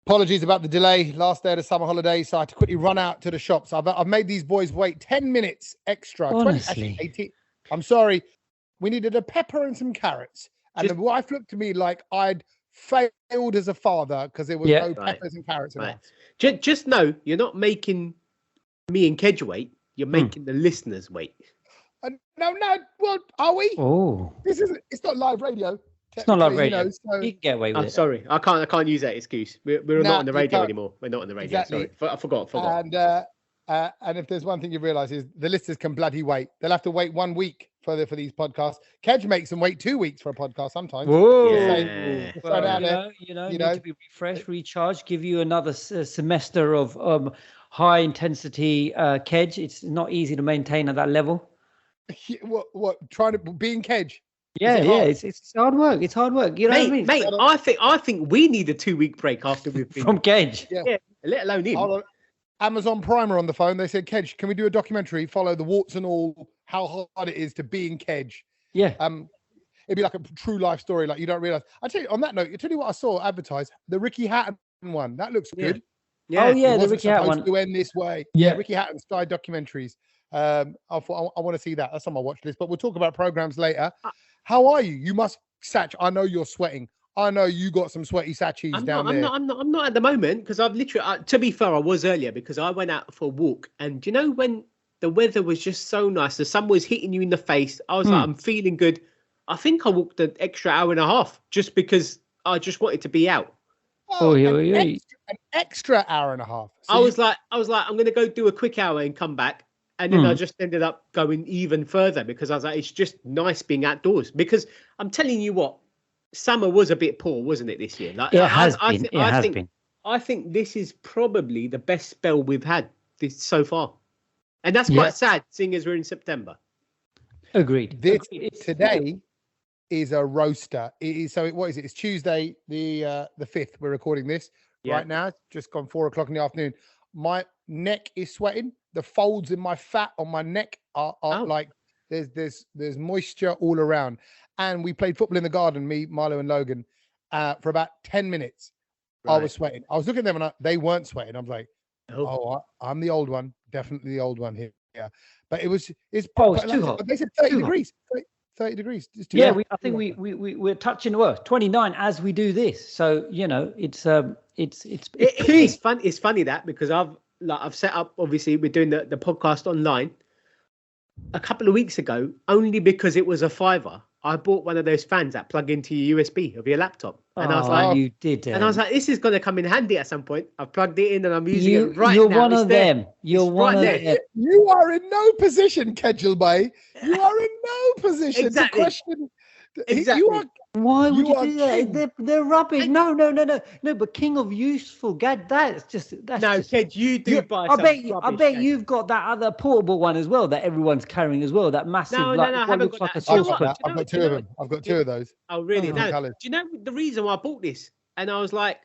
Apologies about the delay. Last day of the summer holiday, so I had to quickly run out to the shops. I've made these boys wait 10 minutes extra. Honestly. 18. I'm sorry. We needed a pepper and some carrots. And the wife looked at me like I'd failed as a father because there was no peppers and carrots in it. Just know you're not making me and Kedge wait. You're making the listeners wait. No. Well, are we? Oh, it's not live radio. It's not live radio. So... You can get away with it. Sorry, I can't use that excuse. We're not on the radio anymore. We're not on the radio. Exactly. Sorry, I forgot. And if there's one thing you realise is the listeners can bloody wait. They'll have to wait 1 week for these podcasts. Kedge makes them wait 2 weeks for a podcast sometimes. Whoa! You need to be refreshed, recharged, give you another semester of high intensity Kedge. It's not easy to maintain at that level. What? Trying to be in Kedge? It's hard work. It's hard work. You know what I mean? Mate, I think we need a 2 week break after we've been from Kedge. Yeah, let alone him. Amazon Prime are on the phone. They said, Kedge, can we do a documentary? Follow the warts and all, how hard it is to be in Kedge. Yeah. It'd be like a true life story. Like you don't realize. I tell you, on that note, what I saw advertised, the Ricky Hatton one. That looks good. Yeah. Oh yeah, the Ricky Hatton one. To end this way. Yeah. Ricky Hatton Sky documentaries. I want to see that. That's on my watch list. But we'll talk about programs later. How are you? You must, Sach. I know you're sweating. I know you got some sweaty Sachis down there. I'm not at the moment because I've literally. To be fair, I was earlier because I went out for a walk, and do you know when the weather was just so nice, the sun was hitting you in the face. I was like, I'm feeling good. I think I walked an extra hour and a half just because I just wanted to be out. An extra hour and a half. So I was like, I'm gonna go do a quick hour and come back. And then I just ended up going even further because I was like, it's just nice being outdoors. Because I'm telling you what, summer was a bit poor, wasn't it, this year? Like, it has been. I think this is probably the best spell we've had so far. And that's quite sad, seeing as we're in September. Agreed. Today is a roaster. What is it? It's Tuesday, the 5th. We're recording this right now. It's just gone 4:00 in the afternoon. My neck is sweating. The folds in my fat on my neck are like there's moisture all around. And we played football in the garden, me, Marlo, and Logan, for about 10 minutes. Right. I was sweating. I was looking at them and they weren't sweating. I was like, I'm the old one, definitely the old one here. Yeah, but it's too hot. They said 30 degrees. 30 degrees. It's too hot. I think we're touching 29 as we do this. So it's fun. It's funny that because I've set up, obviously we're doing the podcast online a couple of weeks ago, only because it was a £5. I bought one of those fans that plug into your USB of your laptop. And I was like, you did. And I was like, this is going to come in handy at some point. I've plugged it in and I'm using it right now. You're one of them. You're one of them. You are in no position, Kedge Bay. You are in no position to question. Exactly. Why would you do that? They're rubbish. No. But King of Useful, that's just. Kedge, you do buy. I bet you've got that other portable one as well that everyone's carrying as well. That massive. No, I haven't got that. I've got two of them. I've got two of those. Oh, really? No. Do you know the reason why I bought this? And I was like,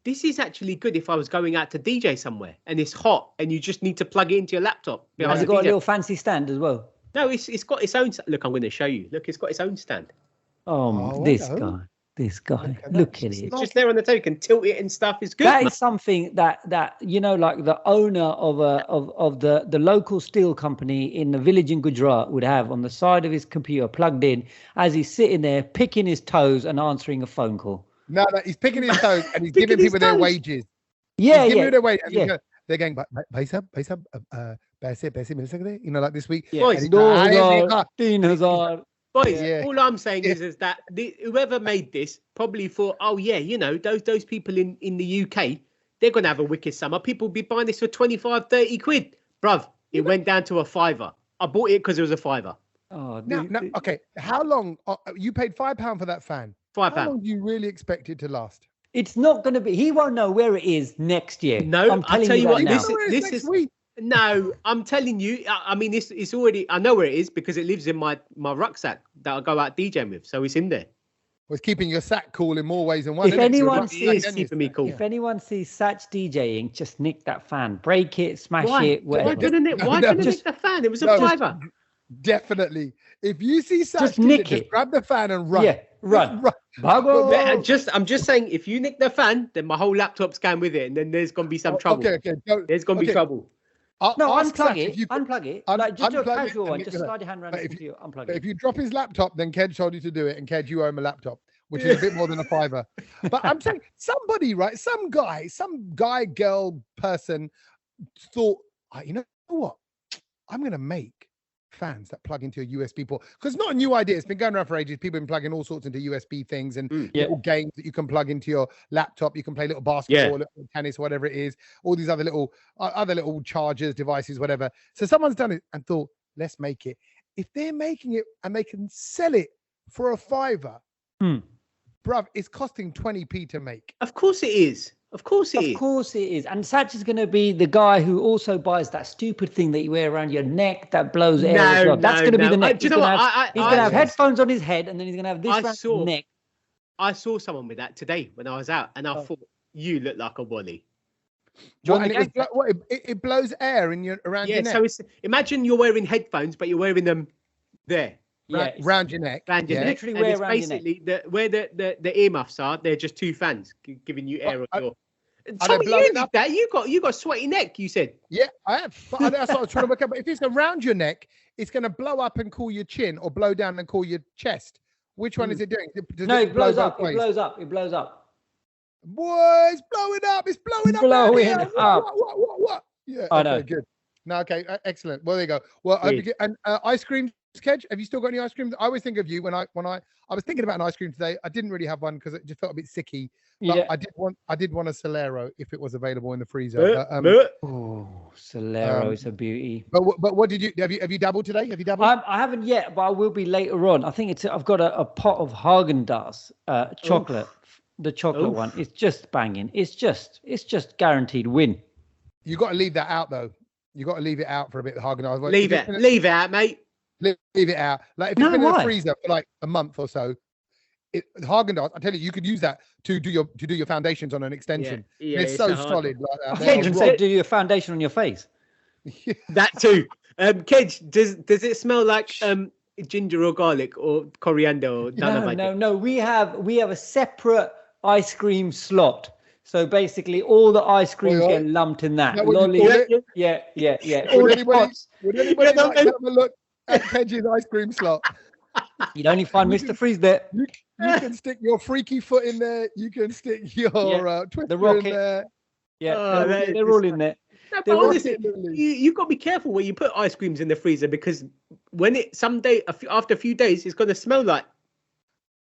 this is actually good if I was going out to DJ somewhere and it's hot and you just need to plug it into your laptop. Has it got a little fancy stand as well? No, it's got its own. Look, I'm going to show you. Look, it's got its own stand. This guy. Look at it. It's just there on the toe. You can tilt it and stuff. It's good. That is something that like the owner of the local steel company in the village in Gujarat would have on the side of his computer plugged in as he's sitting there picking his toes and answering a phone call. No, he's picking his toes and he's giving people their wages. Yeah, he's giving their wages. They're going, Bhai sab, paise mil sakte? Like this week. Yeah. Boys, all I'm saying is that whoever made this probably thought, those people in the UK, they're going to have a wicked summer. People will be buying this for 25, 30 quid. Bruv, it went down to a £5. I bought it because it was a £5. Okay. How long? You paid £5 for that fan. £5. How long do you really expect it to last? It's not going to be. He won't know where it is next year. No, I'll tell you what. This is week. No, I'm telling you. I mean, it's already. I know where it is because it lives in my rucksack that I go out DJing with. So it's in there. Well, it's keeping your sack cool in more ways than one. If anyone sees Sach DJing, just nick that fan, break it, smash it, whatever. Why didn't nick the fan? It was a £5. Definitely. If you see Sach, just nick it. Just grab the fan and run. Yeah. Run. I'm just saying, if you nick the fan, then my whole laptop's going with it, and then there's gonna be some trouble. Okay. There's gonna be trouble. Unplug it. Unplug it. Like just do a casual one. Just slide your hand around the computer. Unplug it. If you drop his laptop, then Ked told you to do it, and Ked, you owe him a laptop, which is a bit more than a $5. But I'm saying somebody, right? Some guy, girl, person thought, you know what? I'm gonna make fans that plug into a USB port, because not a new idea. It's been going around for ages. People have been plugging all sorts into USB things and little games that you can plug into your laptop. You can play little basketball, little tennis, whatever it is. All these other little chargers, devices, whatever. So someone's done it and thought, let's make it. If they're making it and they can sell it for a $5, bruv, it's costing 20p to make. Of course it is. Of course it is. And Sach is going to be the guy who also buys that stupid thing that you wear around your neck that blows air as well. That's going to be the neck. He's going to have headphones on his head, and then he's going to have this around his neck. I saw someone with that today when I was out, and I thought, you look like a Wally. It blows air around your neck. So imagine you're wearing headphones, but you're wearing them there. Round your neck. Literally wear around your neck. Where the earmuffs are, they're just two fans giving you air on your... You got a sweaty neck, you said. Yeah, I have. But that's what I was trying to work out. But if it's around your neck, it's going to blow up and cool your chin, or blow down and cool your chest. Which one is it doing? It blows up. It blows up. It blows up. Boy, it's blowing up. It's blowing up. Blowing up. What? Yeah. Okay, good. No, okay, excellent. Well, there you go. Well, ice cream. Kedge, have you still got any ice cream? I always think of you when I was thinking about an ice cream today. I didn't really have one because it just felt a bit sicky. But I did want a Solero if it was available in the freezer. Solero is a beauty. But what did you have you dabbled today? Have you dabbled? I haven't yet, but I will be later on. I think I've got a pot of Haagen-Dazs chocolate. The chocolate one. It's just banging. It's just guaranteed win. You got to leave that out though. You got to leave it out for a bit. The Haagen-Dazs. Leave it out, mate. Leave it out. Like if it's been in the freezer for like a month or so, Haagen-Dazs, I tell you could use that to do your foundations on an extension. It's so solid like that. Kedge said, do your foundation on your face. That too. Kedge, does it smell like ginger or garlic or coriander or No. We have a separate ice cream slot. So basically, all the ice creams get lumped in that. Yeah. Would anybody like to have a look at Kedge's ice cream slot? You'd only find Mr. Freeze there. You can stick your freaky foot in there. You can stick your twister the rocket in there. Yeah, they're all in there. No, but honestly, you've got to be careful where you put ice creams in the freezer, because when after a few days, it's going to smell like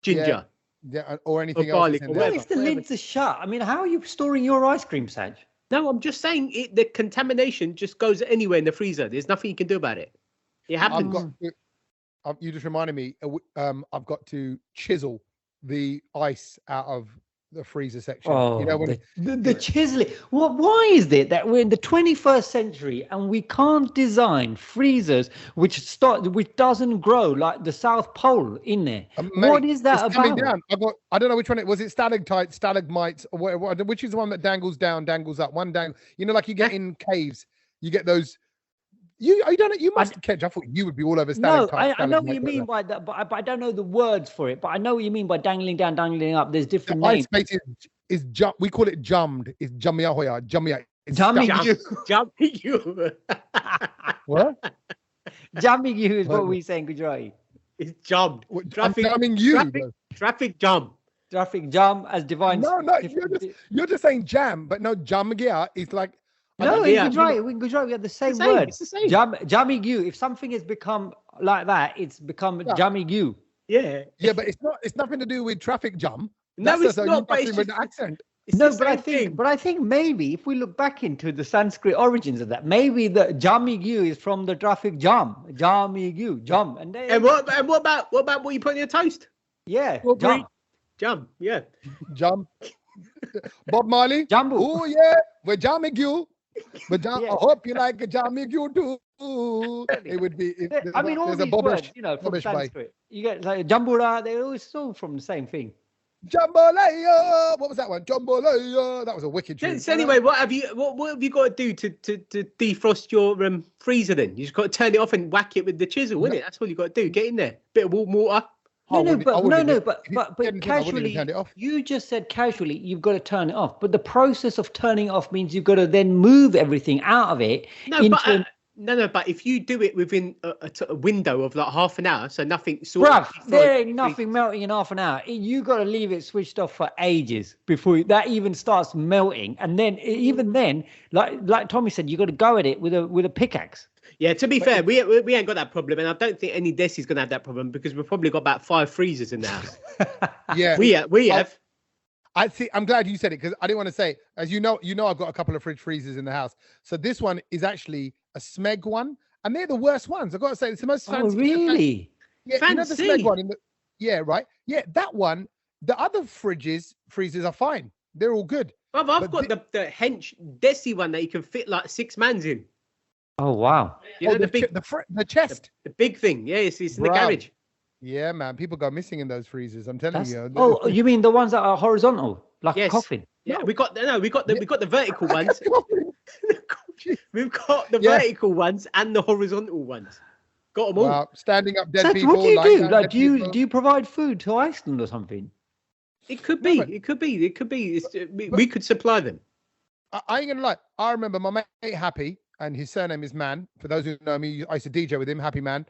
ginger. Yeah, or anything garlic else. Well, if the lids are shut, I mean, how are you storing your ice cream, Saj? No, I'm just saying the contamination just goes anywhere in the freezer. There's nothing you can do about it. It happens. You just reminded me. I've got to chisel the ice out of the freezer section. The chiseling. Why is it that we're in the 21st century and we can't design freezers which doesn't grow like the South Pole in there? Mate, what is that about? Down. I don't know which one was it. Stalactites, stalagmites, or whatever. Which is the one that dangles down, dangles up? One dangle. You know, like you get in caves. You get those. You must catch. I thought you would be all over stalactites. No, I know what you mean by that, but I don't know the words for it. But I know what you mean by dangling down, dangling up. There's different names. Ice space is we call it jummed. It's jummiyahoya. Jummia. You. What? Jamming you is what we say in Gujarati. It's jammed. Traffic. You. Traffic jam. Traffic jam as divine. No. You're just saying jam, but no, jamgia is like. No, in Gujarati we have the same word. It's the same. Jamigu. If something has become like that, it's become jamigu. Yeah, but it's nothing to do with traffic jam. No, it's not. But it's with the accent. I think maybe if we look back into the Sanskrit origins of that, maybe the jamigu is from the traffic jam. Jamigu, jam. And what about what you put in your toast? Yeah, jam. Yeah, jam. Bob Marley. Jambu. Oh yeah, we're jamming you. But I hope you like a jamming you too. It would be. All these words, from Sanskrit. You get like jambula. They're always all from the same thing. Jambalaya. What was that one? Jambalaya. That was a wicked tune. So anyway, what have you got to do to defrost your freezer? Then you just got to turn it off and whack it with the chisel, isn't it? That's all you got to do. Get in there. Bit of warm water. But casually, turn it off. you just said casually you've got to turn it off. But the process of turning it off means you've got to then move everything out of it. But if you do it within a window of like half an hour, so nothing there ain't nothing melting in half an hour. You got to leave it switched off for ages before that even starts melting. And then even then, like Tommy said, you got to go at it with a pickaxe. Yeah, to be fair, we ain't got that problem, and I don't think any Desis is gonna have that problem because we've probably got about 5 freezers in the house. Yeah, we have. I see. I'm glad you said it because I didn't want to say, as you know, I've got a couple of fridge freezers in the house. So this one is actually a Smeg one, and they're the worst ones. I've got to say, it's the most fancy. Oh, really? Yeah, fancy. you know the Smeg one. Right. Yeah, that one. The other freezers are fine. They're all good. I've got the hench Desi one that you can fit like 6 mans in. Oh wow! You know, the chest, the big thing. Yeah, it's in the garage. Yeah, man, people go missing in those freezers. I'm telling you. Oh, you mean the ones that are horizontal, like a coffin? Yeah, we got the vertical ones. We've got the vertical ones and the horizontal ones. Got them all. Wow, standing up dead Sach, people. What do you do? Like, do you provide food to Iceland or something? It could be. It could be. We could supply them. I ain't gonna lie. I remember my mate Happy. And his surname is Man. For those who know me, I used to DJ with him, Happy Man.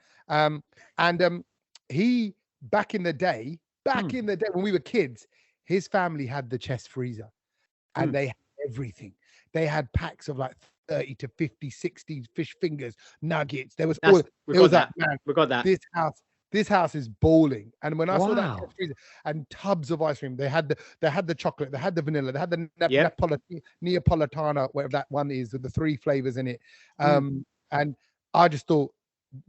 He back in the day when we were kids, his family had the chest freezer, and they had everything. They had packs of like 30 to 50, 60 fish fingers, nuggets. We got that. This house is balling. And when I saw that chest freezer and tubs of ice cream, they had the chocolate, they had the vanilla, they had the Neapolitana, whatever that one is, with the 3 flavors in it. And I just thought,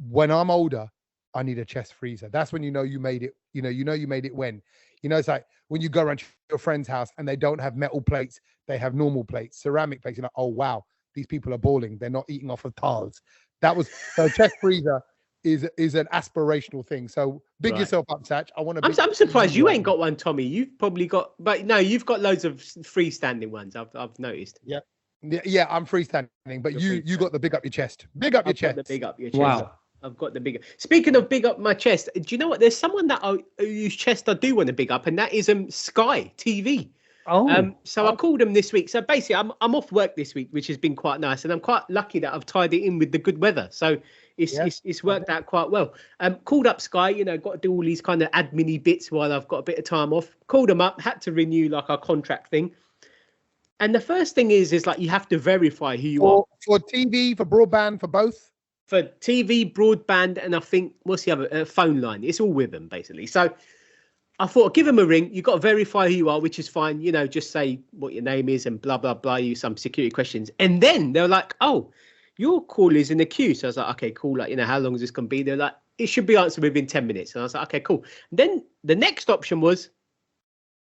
when I'm older, I need a chest freezer. That's when you know you made it. You made it when. It's like when you go around to your friend's house and they don't have metal plates, they have normal plates, ceramic plates. You're like, oh wow, these people are balling. They're not eating off of tiles. That was so chest freezer. Is an aspirational thing. So big yourself up, Sach. I'm surprised you ain't got one, Tommy. You've probably got, but no, you've got loads of freestanding ones. I've noticed. Yeah, I'm freestanding, but you got the big up your chest. Big up your chest. The big up your chest. Wow. I've got the bigger. Speaking of big up my chest, do you know what? There's someone whose chest I do want to big up, and that is Sky TV. So I called them this week. So basically, I'm off work this week, which has been quite nice, and I'm quite lucky that I've tied it in with the good weather. So it's worked out quite well. Called up Sky, got to do all these kind of admin-y bits while I've got a bit of time off. Called them up, had to renew like our contract thing. And the first thing is like you have to verify who you are. For TV, for broadband, for both? For TV, broadband, and I think, what's the other? Phone line. It's all with them, basically. So I thought, give them a ring. You've got to verify who you are, which is fine. Just say what your name is and blah, blah, blah. You some security questions. And then they're like, oh, your call is in the queue. So I was like, okay, cool. Like, how long is this going to be? They're like, it should be answered within 10 minutes. And I was like, okay, cool. Then the next option was,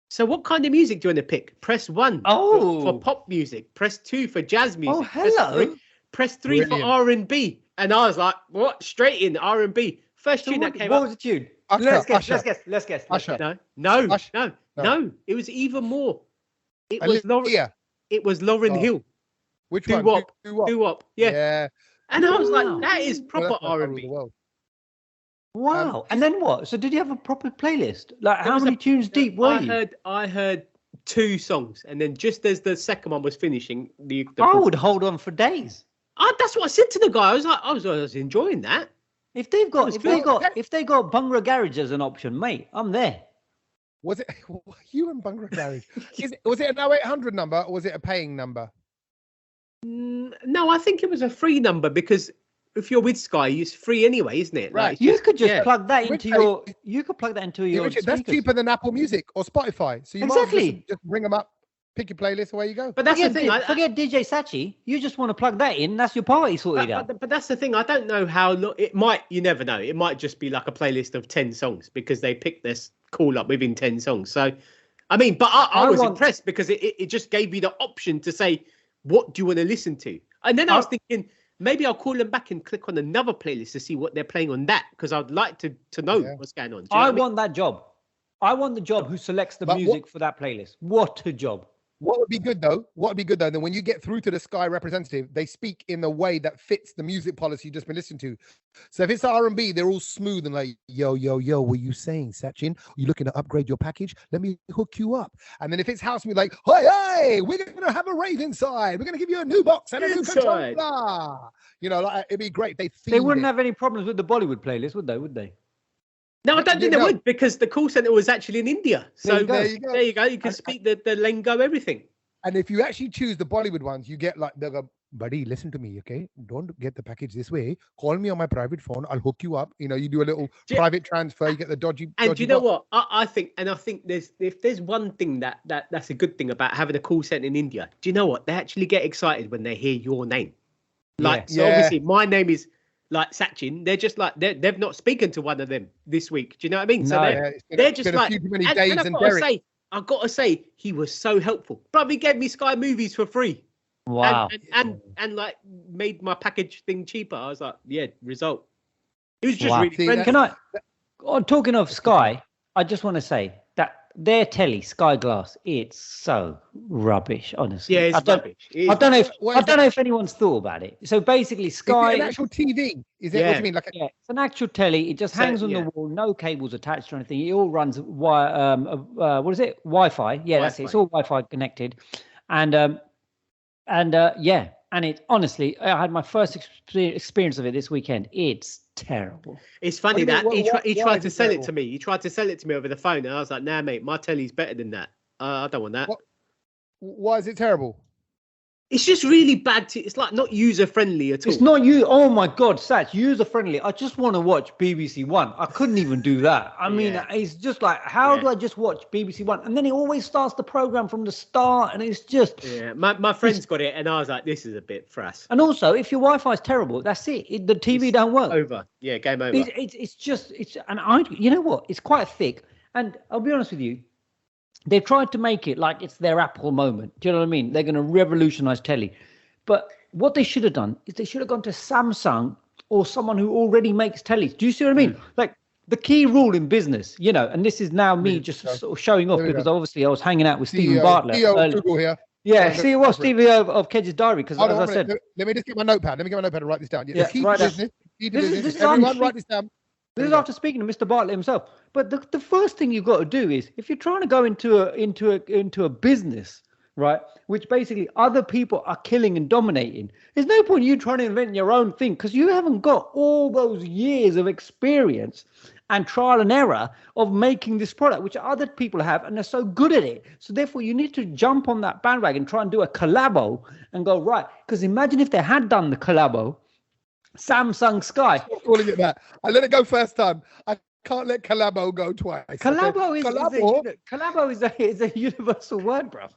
so what kind of music do you want to pick? Press 1 for pop music. Press 2 for jazz music. Oh, hello. Press 3 for R&B. And I was like, what? Straight in R&B. First tune that came up. What was the tune? Let's guess. Usher. No. It was even more. It was Lauryn Hill. Which one? Doo-wop. Yeah. And I was like, that is proper R&B. Wow. And then what? So did you have a proper playlist? Like, how many tunes deep were you? I heard 2 songs, and then just as the second one was finishing, I would hold on for days. That's what I said to the guy. I was like, I was enjoying that. If they got Bhangra Garage as an option, mate, I'm there. Was it you and Bhangra Garage? Was it an 0800 number or was it a paying number? No, I think it was a free number because if you're with Sky, it's free anyway, isn't it? Right. Like, you could just plug that into your. You could plug that into your. Richard, that's cheaper than Apple Music or Spotify. So you might just bring them up, pick your playlist, away you go. But that's the thing. Forget DJ Sachi. You just want to plug that in. That's your party sorted out. But that's the thing. I don't know how it might. You never know. It might just be like a playlist of 10 songs because they picked this call up within 10 songs. So, I mean, but I was impressed because it just gave me the option to say, what do you want to listen to? And then I was thinking, maybe I'll call them back and click on another playlist to see what they're playing on that because I'd like to know what's going on. I want that job. I want the job who selects the music for that playlist. What a job. What would be good though? Then when you get through to the Sky representative, they speak in the way that fits the music policy you've just been listening to. So if it's R&B, they're all smooth and like, yo, what are you saying, Sachin? Are you looking to upgrade your package? Let me hook you up. And then if it's house music, like, hey, we're gonna have a rave inside. We're gonna give you a new box and a new controller. You know, like, it'd be great. They wouldn't have any problems with the Bollywood playlist, would they? No, I don't think they would, because the call center was actually in India. So there you go. You can speak the lingo, everything. And if you actually choose the Bollywood ones, you get like, they'll go, buddy, listen to me, okay? Don't get the package this way. Call me on my private phone. I'll hook you up. You know, you do a little private transfer. You get the dodgy. And do you know what? I think if there's one thing that's a good thing about having a call center in India, do you know what? They actually get excited when they hear your name. Obviously my name is like Sachin. They're just like they've not spoken to one of them this week. Do you know what I mean? So they're just like, and I've got to say, he was so helpful. Probably gave me Sky Movies for free. Wow. And like made my package thing cheaper. I was like, yeah, result. It was just really friendly. Can I, talking of Sky, I just want to say that their telly, Sky Glass, it's so rubbish, honestly. Yeah, it's rubbish. I don't know if anyone's thought about it. So basically, Sky. Is it an actual TV? Is it? What do you mean? Like it's an actual telly. It just hangs on the wall, no cables attached or anything. It all runs via what is it? Wi-Fi. Yeah, Wi-Fi. That's it. It's all Wi-Fi connected, and it honestly, I had my first experience of it this weekend. It's terrible. It's funny that he tried to sell it to me. He tried to sell it to me over the phone, and I was like, "Nah, mate, my telly's better than that. I don't want that." Why is it terrible? It's just really bad. It's like not user friendly at all. It's not you. Oh my God, Sach, user friendly. I just want to watch BBC One. I couldn't even do that. I mean, it's just like, how do I just watch BBC One? And then it always starts the program from the start, and it's just. Yeah, my friends got it, and I was like, this is a bit frass. And also, if your Wi-Fi is terrible, that's it. The TV don't work. Over. Yeah, game over. You know what? It's quite thick. And I'll be honest with you. They've tried to make it like it's their Apple moment. Do you know what I mean? They're going to revolutionize telly. But what they should have done is they should have gone to Samsung or someone who already makes tellies. Do you see what I mean? Like the key rule in business, you know, and this is now me just sort of showing off because obviously I was hanging out with Stephen Bartlett. Google here. Yeah, CEO of Kedge's Diary. Because as I said, let me just get my notepad. and write this down. Yeah, write this down. This is after speaking to Mr. Bartlett himself. But the first thing you've got to do is, if you're trying to go into a business, right, which basically other people are killing and dominating, there's no point in you trying to invent your own thing because you haven't got all those years of experience and trial and error of making this product, which other people have, and they're so good at it. So therefore, you need to jump on that bandwagon, try and do a collabo and go, right, because imagine if they had done the collabo, Samsung Sky. Stop calling it that. I let it go first time. I can't let collabo go twice. Collabo is a universal word, bro.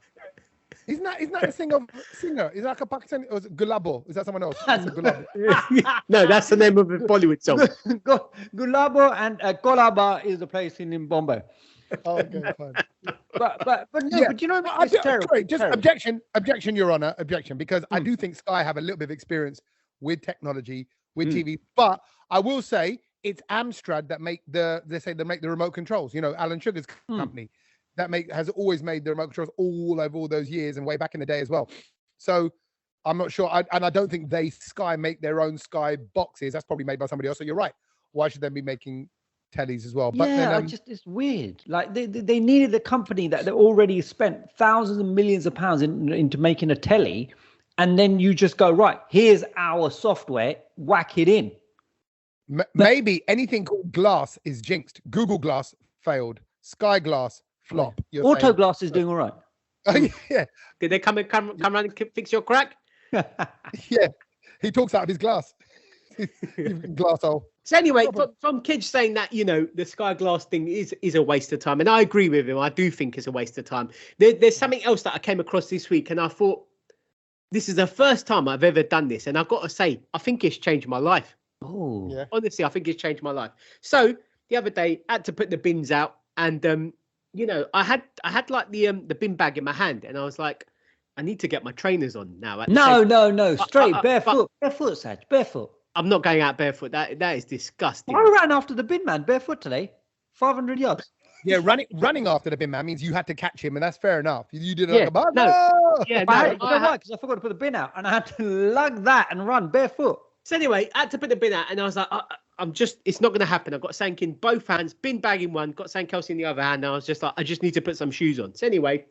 Isn't that a singer? Is that like a Pakistani, or is it Gulabo? Is that someone else? No, that's the name of a Bollywood song. Gulabo and Kolaba is the place in Bombay. Oh, okay, fine. But you know what? It's terrible. Sorry, just terrible. Objection, Your Honor, objection, because I do think Sky have a little bit of experience with technology, with TV, but I will say it's Amstrad that make the remote controls. You know, Alan Sugar's company has always made the remote controls all over all those years and way back in the day as well. So I'm not sure, and I don't think Sky make their own Sky boxes. That's probably made by somebody else. So you're right. Why should they be making tellies as well? But then, it's weird. Like they needed the company that they already spent thousands and millions of pounds into making a telly. And then you just go, right, here's our software, whack it in. Maybe anything called Glass is jinxed. Google Glass failed. Sky Glass flop. Auto Glass is doing all right. Yeah. Did they come around and fix your crack? Yeah. He talks out of his glass. Glass hole. So anyway, from Kidge saying that, you know, the Sky Glass thing is a waste of time. And I agree with him. I do think it's a waste of time. There's something else that I came across this week and I thought, this is the first time I've ever done this. And I've got to say, I think it's changed my life. Oh, yeah. Honestly, I think it's changed my life. So the other day, I had to put the bins out. And, you know, I had like the bin bag in my hand. And I was like, I need to get my trainers on now. No. Straight, barefoot, Sach, barefoot. I'm not going out barefoot. That is disgusting. I ran after the bin man barefoot today, 500 yards. Yeah, running after the bin man means you had to catch him, and that's fair enough. You did it Yeah, like a bug. no. Yeah, I, no. you know why? Because I forgot to put the bin out, and I had to lug that and run barefoot. So anyway, I had to put the bin out, and I was like, it's not going to happen. I've got something in both hands, bin bag in one, got something else in the other hand. And I was just like, I just need to put some shoes on. So anyway,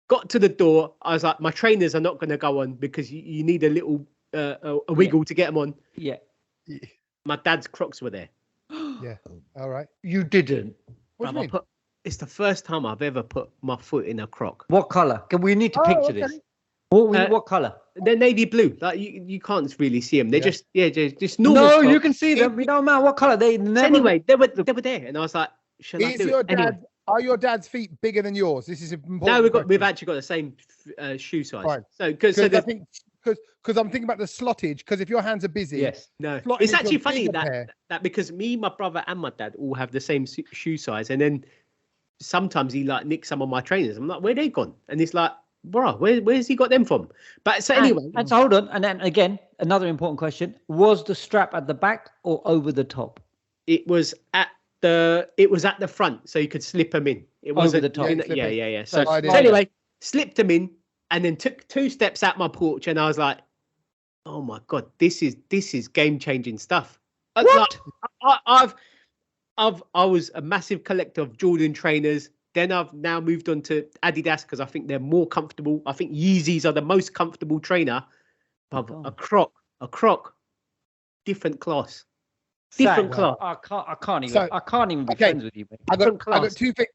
got to the door. I was like, my trainers are not going to go on because you need a little a wiggle to get them on. Yeah. My dad's Crocs were there. Yeah. All right. You didn't. What do you mean? It's the first time I've ever put my foot in a Croc. What color? We need to picture this. What color? They're navy blue. Like you can't really see them. They're just normal. No, Crocs. you can see them. We don't matter what color. They never. Anyway, they were there, and I was like, "Shall I do it?" Anyway. Are your dad's feet bigger than yours? This is important. No, we've actually got the same shoe size. Fine. So because I'm thinking about the slottage. Because if your hands are busy, yes, no, it's actually funny that because me, my brother, and my dad all have the same shoe size, and then sometimes he like nicks some of my trainers. I'm like, where they gone? And it's like, bro, where's he got them from? But so anyway, and so hold on, and then again, another important question: was the strap at the back or over the top? It was at the front, so you could slip them in. It was over the top. Yeah. So anyway, slipped them in, and then took 2 steps out my porch, and I was like, "Oh my god, this is game changing stuff." What? Like, I was a massive collector of Jordan trainers. Then I've now moved on to Adidas because I think they're more comfortable. I think Yeezys are the most comfortable trainer. But a Croc, different class. Different class. I can't even be friends with you. Mate. I got 2 things.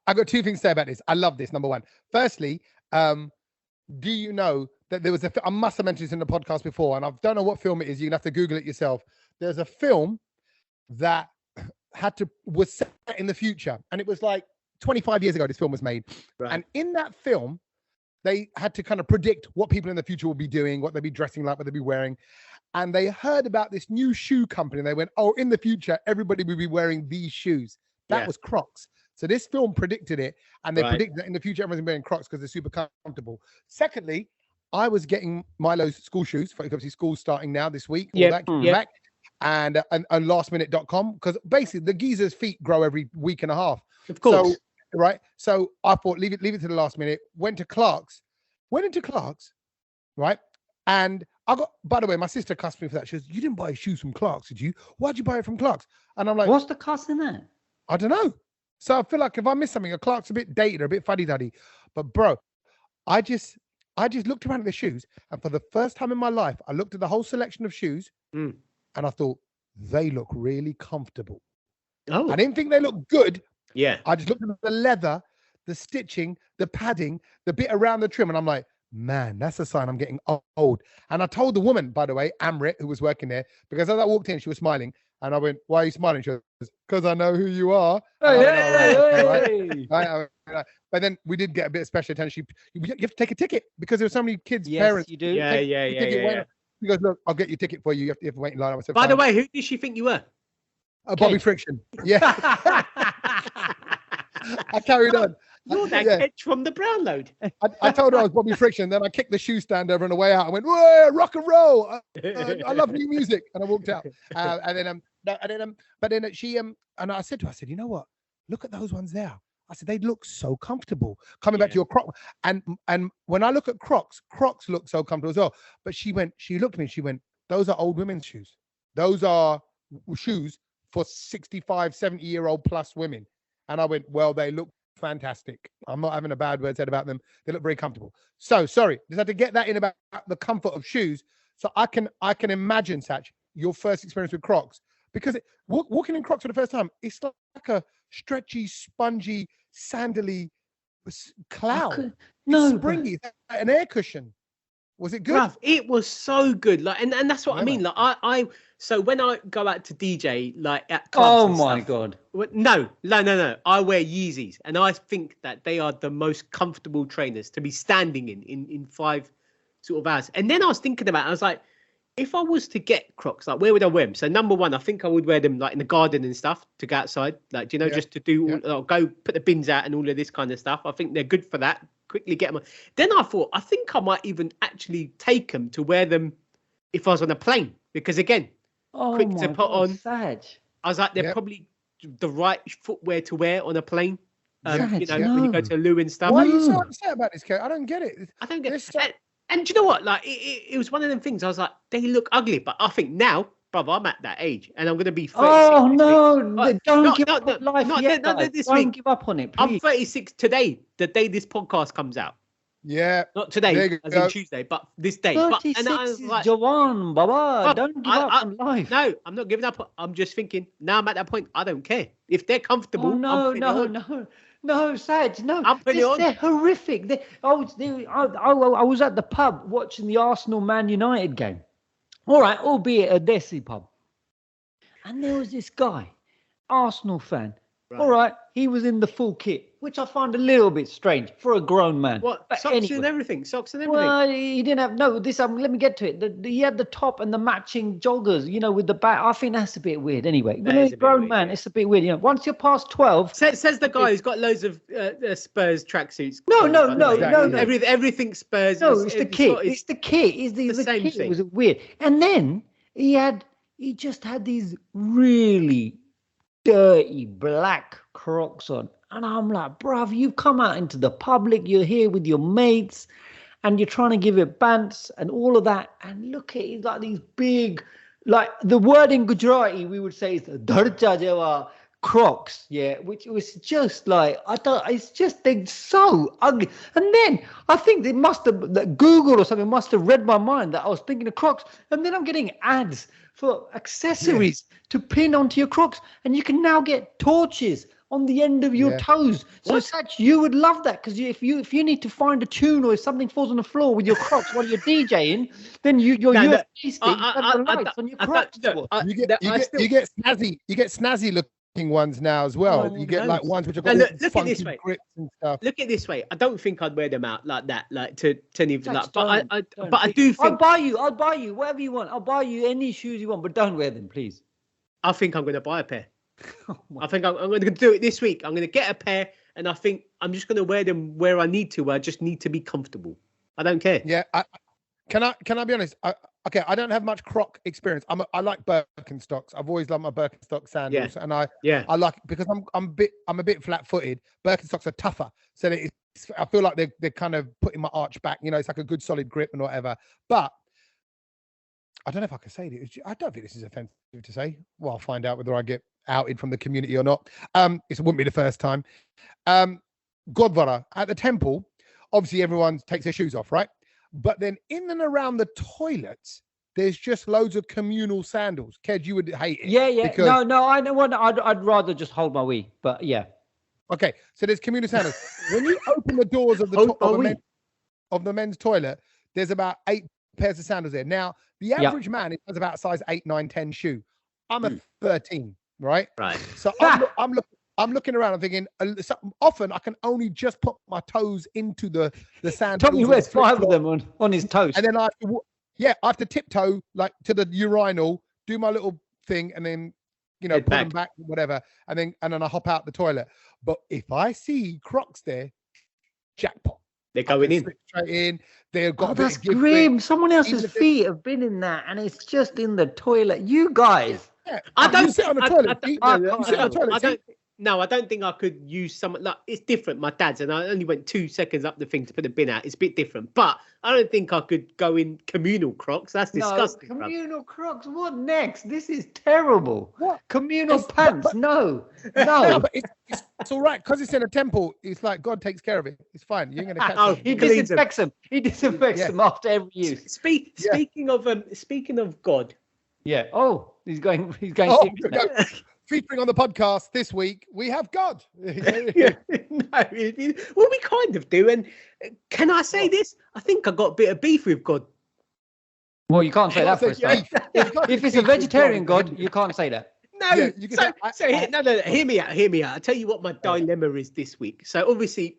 I got 2 things to say about this. I love this. Number one. Firstly, do you know that there was I must have mentioned this in the podcast before, and I don't know what film it is. You're gonna have to Google it yourself. There's a film that was set in the future, and it was like 25 years ago. This film was made, right. And in that film, they had to kind of predict what people in the future will be doing, what they'll be dressing like, what they'll be wearing. And they heard about this new shoe company. And they went, oh, in the future, everybody will be wearing these shoes. That was Crocs. So this film predicted it. And they predicted that in the future, everyone's wearing Crocs because they're super comfortable. Secondly, I was getting Milo's school shoes for obviously school's starting now this week. Back. And lastminute.com, because basically the geezer's feet grow every week and a half. Of course. So, right. So I thought, leave it to the last minute. Went into Clark's, right? And I got, by the way, my sister cussed me for that. She goes, you didn't buy shoes from Clark's, did you? Why'd you buy it from Clark's? And I'm like, what's the cuss in that? I don't know. So I feel like if I miss something, a Clark's a bit dated, or a bit fuddy-duddy. But bro, I just looked around at the shoes, and for the first time in my life, I looked at the whole selection of shoes, and I thought, they look really comfortable. Oh. I didn't think they looked good. Yeah. I just looked at the leather, the stitching, the padding, the bit around the trim, and I'm like, man, that's a sign I'm getting old. And I told the woman, by the way, Amrit, who was working there, because as I walked in, she was smiling. And I went, why are you smiling? She goes, because I know who you are. Hey. But then we did get a bit of special attention. You have to take a ticket because there were so many kids, parents. You do. Yeah. He goes, look, I'll get your ticket for you. You have to wait in line. I said, by the way, who did she think you were? Bobby Friction. Yeah. I carried on. You're that catch from the Brown Load. I told her I was Bobby Friction. Then I kicked the shoe stand over on the way out. I went, whoa, rock and roll. I love new music. And I walked out. And then she and I said to her, I said, you know what? Look at those ones there. I said, they look so comfortable. Coming back to your Croc. And when I look at Crocs look so comfortable as well. But she looked at me and she went, those are old women's shoes. Those are shoes for 65, 70-year-old plus women. And I went, well, they look fantastic. I'm not having a bad word said about them. They look very comfortable. So sorry, just had to get that in about the comfort of shoes. So I can imagine, Sach, your first experience with Crocs, because walking in Crocs for the first time, it's like a stretchy, spongy, sandally cloud. Springy, an air cushion. Was it good? Bruv, it was so good. Like, and that's what I mean. Like, so when I go out to DJ, like at clubs, God! No. I wear Yeezys, and I think that they are the most comfortable trainers to be standing in 5 sort of hours. And then I was thinking about it, I was like, if I was to get Crocs, like where would I wear them? So number one, I think I would wear them like in the garden and stuff to go outside, like just to do go put the bins out and all of this kind of stuff. I think they're good for that. Quickly get them. Then I thought, I think I might even actually take them to wear them if I was on a plane, because again, quick to put on. Sag. I was like, they're probably the right footwear to wear on a plane. Sach, You know, when you go to Lou and stuff. Why are you so upset about this, Kate? I don't get it. I don't get it. And do you know what? Like, it was one of them things. I was like, they look ugly, but I think now, brother, I'm at that age, and I'm going to be 36. Oh no! Don't give up on life yet, not guys. this Don't week. give up on it, I'm please. 36 today, the day this podcast comes out. Yeah. Not today, as in Tuesday, but this day. 36 and I was is like, Jawan, Baba. Don't give up on life. No, I'm not giving up. I'm just thinking, now I'm at that point, I don't care. If they're comfortable, Oh, no, Sach, no. I'm putting it on. They're horrific. I was at the pub watching the Arsenal-Man United game. All right, albeit a Desis pub. And there was this guy, Arsenal fan. Right. All right, he was in the full kit, which I find a little bit strange for a grown man. What, socks and everything? Well, he didn't have, no, this, let me get to it. He had the top and the matching joggers, you know, with the back. I think that's a bit weird anyway. When you're a grown man, it's a bit weird. You know, once you're past 12. Says the guy who's got loads of Spurs tracksuits. No. Everything Spurs. No, it's the kit. It's the kit. It's the same kit. It was weird. And then he just had these really dirty black Crocs on, and I'm like, bruv, you've come out into the public, you're here with your mates, and you're trying to give it bants and all of that, and look at it, like these big, like the word in Gujarati we would say is dharcha jawa Crocs, yeah, which was just like, I thought, it's just, they're so ugly. And then I think they must have, like, Google or something must have read my mind that I was thinking of Crocs, and then I'm getting ads for accessories to pin onto your Crocs, and you can now get torches on the end of your toes. So Sach, you would love that, because if you need to find a tune, or if something falls on the floor with your Crocs while you're DJing, then your USB stick has the lights on your Crocs. You get snazzy looking ones now as well. You get like ones which are got funky grips and stuff. Look at it this way. I don't think I'd wear them out like that, like to anything like. But I do think I'll buy you whatever you want. I'll buy you any shoes you want, but don't wear them, please. I think I'm going to buy a pair. I think I'm going to do it this week. I'm going to get a pair, and I think I'm just going to wear them where I need to. I just need to be comfortable. I don't care. Yeah. Can I be honest? Okay, I don't have much Croc experience. I like Birkenstocks. I've always loved my Birkenstock sandals, and I like, because I'm a bit flat-footed. Birkenstocks are tougher, so I feel like they're kind of putting my arch back. You know, it's like a good solid grip and whatever. But I don't know if I can say this. I don't think this is offensive to say. Well, I'll find out whether I get outed from the community or not. It wouldn't be the first time. Godvara at the temple, obviously everyone takes their shoes off, right? But then in and around the toilets, there's just loads of communal sandals. Ked, you would hate it. Yeah. No, I know what. I'd rather just hold my wee, but yeah. Okay, so there's communal sandals. When you open the doors of the men's toilet, there's about 8 pairs of sandals there. Now, the average man has about a size 8, 9, 10 shoe. I'm a 13, right? Right. So I'm looking around. I'm thinking, often I can only just put my toes into the sandals. Tommy wears 5 of them on his toes, and then I have to tiptoe like to the urinal, do my little thing, and then put them back, whatever, and then I hop out the toilet. But if I see Crocs there, jackpot. They're going in. Straight in. They've got. That's grim. Someone else's feet have been in that, and it's just in the toilet. You guys. Yeah. I don't sit on the toilet. I don't think I could use something like, it's different. My dad's, and I only went 2 seconds up the thing to put the bin out. It's a bit different, but I don't think I could go in communal Crocs. That's disgusting. No, communal Crocs. What next? This is terrible. What communal pants? No. But it's all right because it's in a temple. It's like God takes care of it. It's fine. You're going to catch them. He disinfects them. He disinfects them after every use. Speaking of God. Yeah. Oh, he's going. Featuring on the podcast this week, we have God. Well, we kind of do. And can I say this? I think I got a bit of beef with God. Well, you can't say that for a start. If it's a vegetarian God, you can't say that. No, hear me out. I'll tell you what my dilemma is this week. So obviously,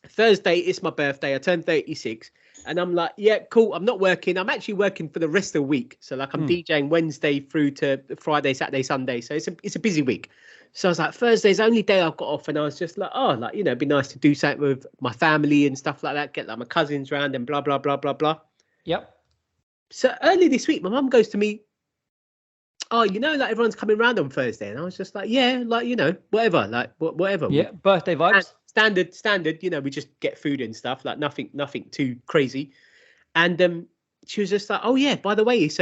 Thursday is my birthday. I turned 36. And I'm like, yeah, cool. I'm not working. I'm actually working for the rest of the week. So like I'm DJing Wednesday through to Friday, Saturday, Sunday. So it's a busy week. So I was like, Thursday's the only day I've got off. And I was just like, it'd be nice to do something with my family and stuff like that. Get like my cousins round and blah, blah, blah, blah, blah. Yep. So early this week, my mum goes to me, oh, like everyone's coming round on Thursday. And I was just like, yeah, like, whatever, like whatever. Yeah, birthday vibes. Standard, we just get food and stuff, like nothing too crazy. And she was just like, oh yeah, by the way, it's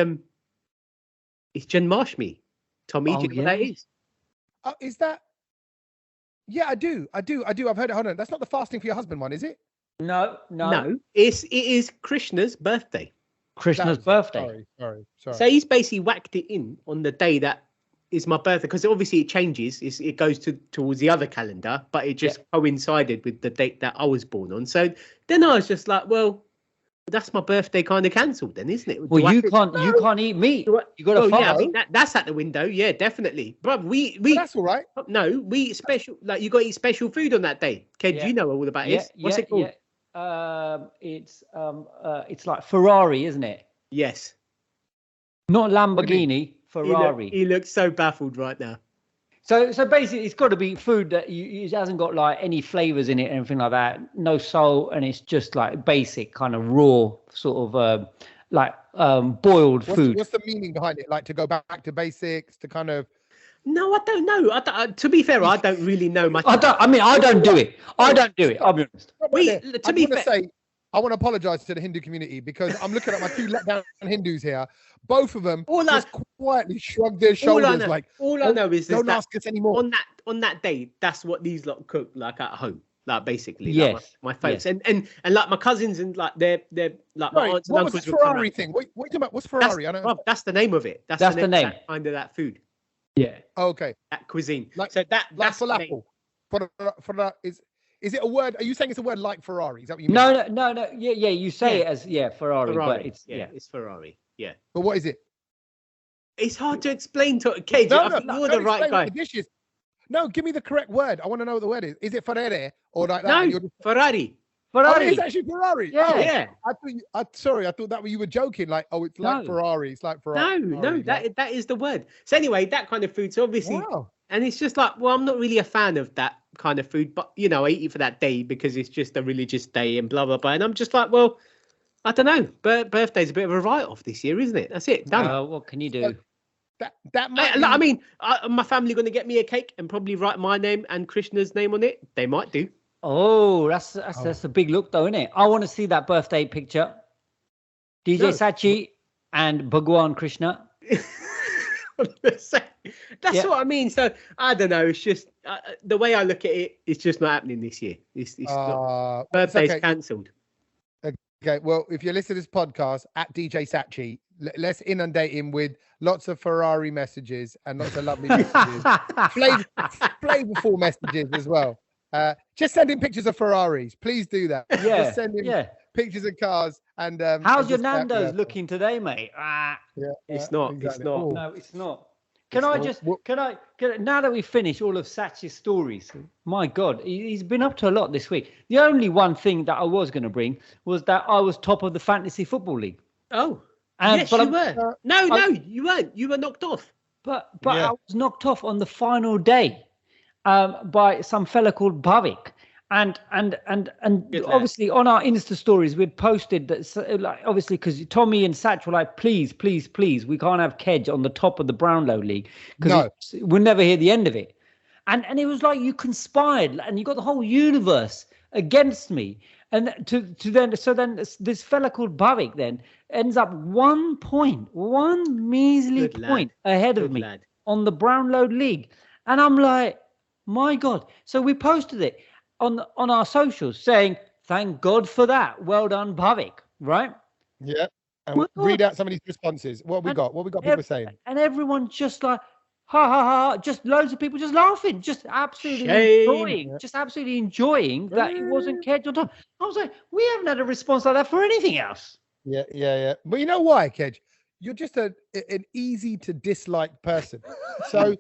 Janmashtami. Tommy, do you know what that is? Is that? Yeah, I do. I've heard it. Hold on. That's not the fasting for your husband one, is it? No. It is Krishna's birthday. Krishna's birthday. Sorry. So he's basically whacked it in on the day that is my birthday, because obviously it changes. It goes towards the other calendar, but it just coincided with the date that I was born on. So then I was just like, well, that's my birthday kind of cancelled then, isn't it? Well, you can't eat meat. You got to follow. Yeah, I mean, that's at the window. Yeah, definitely. But we that's all right. No, we eat special, like you got to eat special food on that day. Ked, you know all about it. What's it called? It's like Ferrari, isn't it? Yes. Not Lamborghini, Ferrari. He looks so baffled right now. So basically, it's got to be food that it hasn't got like any flavors in it, or anything like that. No salt, and it's just like basic kind of raw sort of boiled food. What's the meaning behind it? Like to go back to basics, to kind of. No, I don't know. To be fair, I don't really know much. I don't do it. I'll be honest. I want to apologize to the Hindu community, because I'm looking at my two let down Hindus here. Both of them just quietly shrug their shoulders all I know is don't ask us anymore. On that day, that's what these lot cook like at home. Like basically, yes, like my folks and like my cousins and like they're like my aunts and uncles. What's the Ferrari thing? What are you talking about? What's Ferrari? That's the name of it. That's the name. That kind of that food. Yeah. Okay. That cuisine. Like, so that's falafel. Is it a word? Are you saying it's a word like Ferrari? Is that what you mean? No. Yeah. You say it as Ferrari, but it's it's Ferrari. Yeah. But what is it? It's hard to explain to Cage. You're the right guy. No, give me the correct word. I want to know what the word is. Is it Ferrari or like that? No, Ferrari. Ferrari. Oh, it's actually Ferrari. Yeah. I thought that you were joking. Like, it's like Ferrari. It's like Ferrari. No, that is the word. So anyway, that kind of food. So obviously, and it's just like, well, I'm not really a fan of that kind of food, but I eat it for that day because it's just a religious day and blah blah blah. And I'm just like, well, I don't know. Birthday's a bit of a write-off this year, isn't it? That's it. Done. What can you do? I mean, my family going to get me a cake and probably write my name and Krishna's name on it. They might do. Oh, that's a big look, though, isn't it? I want to see that birthday picture. DJ Sachi and Bhagwan Krishna. That's what I mean. So I don't know. It's just the way I look at it. It's just not happening this year. It's not, birthday's cancelled. Okay. Well, if you listen to this podcast at DJ Sachi, let's inundate him with lots of Ferrari messages and lots of lovely messages, flavorful messages as well. Just send him pictures of Ferraris. Please do that. Yeah. Just send him pictures of cars. And how's your Nando's looking today, mate? It's not. Exactly. It's not. No, it's not. Can I now that we finish all of Sach's stories, my God, he's been up to a lot this week. The only one thing that I was going to bring was that I was top of the fantasy football league. Oh, yes, you were. No, you weren't. You were knocked off. But I was knocked off on the final day by some fella called Bhavik. And obviously on our Insta stories, we'd posted that, obviously, because Tommy and Sach were like, please, we can't have Kedge on the top of the Brownlow League because we'll never hear the end of it. And it was like you conspired and you got the whole universe against me. And then this fella called Bhavik then ends up 1 point, one measly point ahead of me on the Brownlow League. And I'm like, my God. So we posted it on our socials saying, thank God for that. Well done, Bhavik. Right? Yeah. And read out some of these responses. What we got people saying? And everyone just like, ha, ha, ha. Just loads of people just laughing. Just absolutely enjoying that it wasn't Kedge on top. I was like, we haven't had a response like that for anything else. Yeah. But you know why, Kedge? You're just an easy to dislike person. So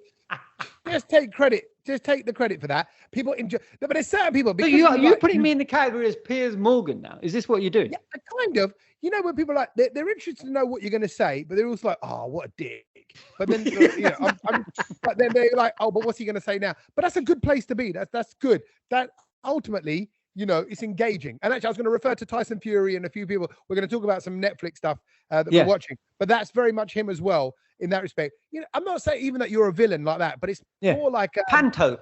just take credit. Just take the credit for that. People enjoy, but there's certain people. So you're putting me in the category as Piers Morgan now. Is this what you're doing? Yeah, kind of. You know, when people they're interested to know what you're going to say, but they're also like, oh, what a dick. But then, but then they're like, oh, but what's he going to say now? But that's a good place to be. That's good. That ultimately it's engaging. And actually, I was going to refer to Tyson Fury and a few people. We're going to talk about some Netflix stuff that we're watching, but that's very much him as well in that respect. I'm not saying even that you're a villain like that, but it's more like panto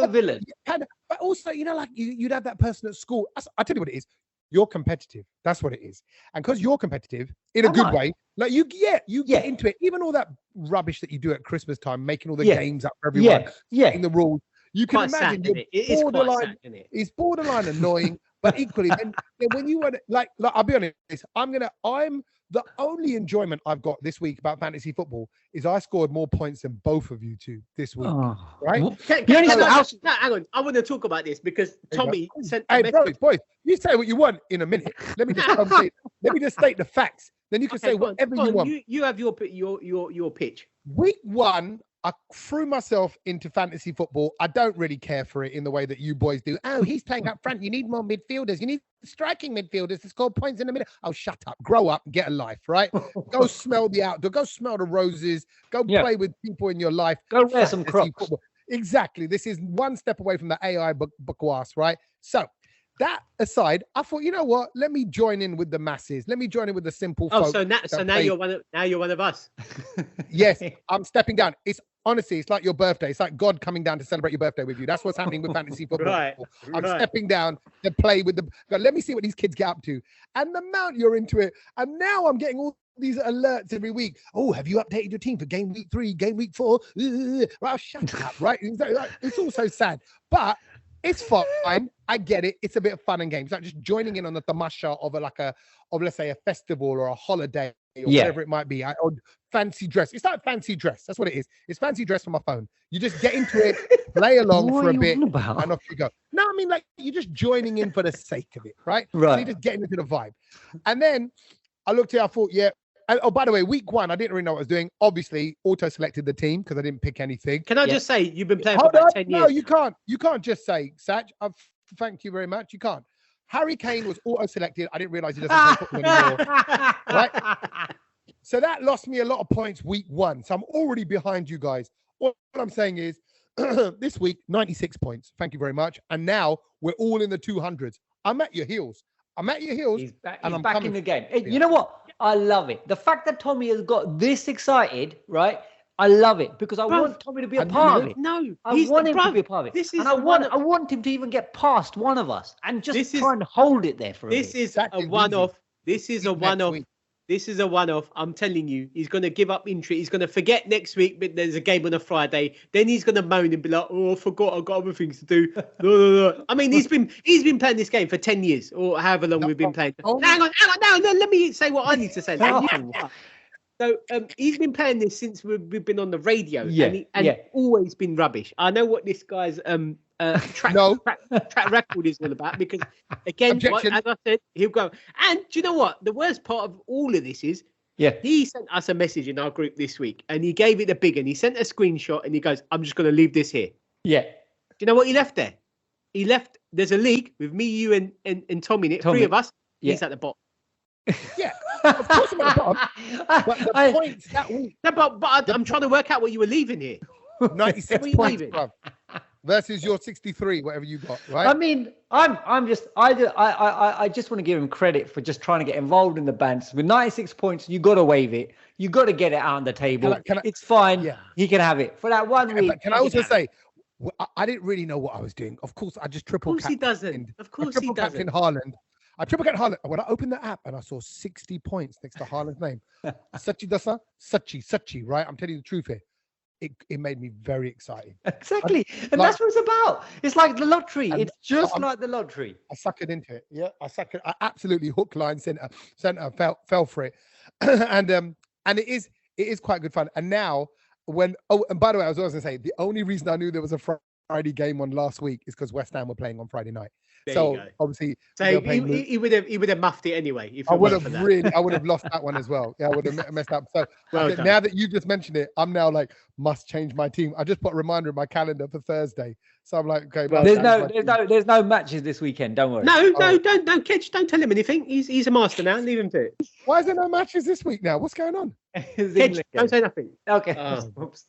villain. But also, like you'd have that person at school. I tell you what it is. You're competitive. That's what it is. And because you're competitive in a good way, like you get into it. Even all that rubbish that you do at Christmas time, making all the games up for everyone, setting the rules. You can imagine it's borderline annoying, but equally, then when you want like I'll be honest, I'm the only enjoyment I've got this week about fantasy football is I scored more points than both of you two this week. Right? Hang on. I want to talk about this because Tommy sent a message. Boys, you say what you want in a minute. Let me just state the facts. Then you can say whatever you want. You have your pitch. Week 1, I threw myself into fantasy football. I don't really care for it in the way that you boys do. Oh, he's playing up front. You need more midfielders. You need striking midfielders to score points in the middle. Oh, shut up. Grow up and get a life, right? Go smell the outdoor. Go smell the roses. Go play with people in your life. Go wear some crocs. Football. Exactly. This is one step away from the AI bakwas, right? So that aside, I thought, you know what? Let me join in with the masses. Let me join in with the simple folk. So now you're one of us. Yes, I'm stepping down. Honestly, it's like your birthday. It's like God coming down to celebrate your birthday with you. That's what's happening with fantasy football. I'm stepping down to play with let me see what these kids get up to. And the amount you're into it. And now I'm getting all these alerts every week. Oh, have you updated your team for game week 3, game week 4? Well, shut up, right? It's all so sad. But it's fine. I get it. It's a bit of fun and games. Like just joining in on the tamasha of let's say a festival or a holiday or whatever it might be. Or fancy dress. It's like fancy dress. That's what it is. It's fancy dress for my phone. You just get into it, play along for a bit, and off you go. No, I mean like you're just joining in for the sake of it, right? Right. So you're just getting into the vibe. And then I looked here, I thought, oh, by the way, week 1, I didn't really know what I was doing. Obviously, auto-selected the team because I didn't pick anything. Can I just say, you've been playing for about 10 years. No, you can't. You can't just say, Sach, thank you very much. You can't. Harry Kane was auto-selected. I didn't realize he doesn't play football anymore. Right? So that lost me a lot of points week 1. So I'm already behind you guys. What I'm saying is, this week, 96 points. Thank you very much. And now we're all in the 200s. I'm at your heels. He's back in the game. Hey, you know what? I love it. The fact that Tommy has got this excited, right? I love it because I want Tommy to be a part of it. No, I want him to be a part of it. I want him to even get past one of us and just try and hold it there for a bit. This is a one-off. This is a one-off. This is a one-off. I'm telling you, he's going to give up interest. He's going to forget next week, but there's a game on a Friday. Then he's going to moan and be like, "Oh, I forgot. I've got other things to do." No. I mean, he's been playing this game for 10 years or however long we've been playing. Hang on. No, let me say what I need to say. So he's been playing this since we've been on the radio, and always been rubbish. I know what this guy's track record is all about because, again, as I said, he'll go. And do you know what? The worst part of all of this is, he sent us a message in our group this week, and he gave it a big, and he sent a screenshot, and he goes, "I'm just going to leave this here." Yeah. Do you know what he left there? He left. There's a league with me, you, and Tommy in it. 3 of us. Yeah. He's at the bottom. Yeah. Of course I'm at the bottom. But the points that week. No, but I'm trying to work out what you were leaving here. 96 points, bro. Versus your 63, whatever you got, right? I mean, I just want to give him credit for just trying to get involved in the bands. With 96 points, you got to wave it. You got to get it out on the table. It's fine. Yeah. He can have it for that 1 week. But can I also say, I didn't really know what I was doing. Of course, I just triple. Of course he doesn't. Of course he doesn't. In Haaland. I triple captain Haaland. When I opened the app and I saw 60 points next to Haaland's name, Sachi, right? I'm telling you the truth here. It made me very excited. Exactly. And that's what it's about. It's like the lottery. It's just like the lottery. I suckered into it. Yeah, I absolutely hook, line, center, fell for it. and it is quite good fun. And now and by the way, I was going to say, the only reason I knew there was a Friday game on last week is because West Ham were playing on Friday night. So obviously, he would have muffed it anyway. If I would have lost that one as well. Yeah, I would have messed up. So now that you just mentioned it, I'm now like must change my team. I just put a reminder in my calendar for Thursday. So I'm like, okay. There's no matches this weekend. Don't worry. No, don't Kedge, don't tell him anything. He's a master now. Leave him to it. Why is there no matches this week now? What's going on? Kedge, don't say nothing. Okay. Oops.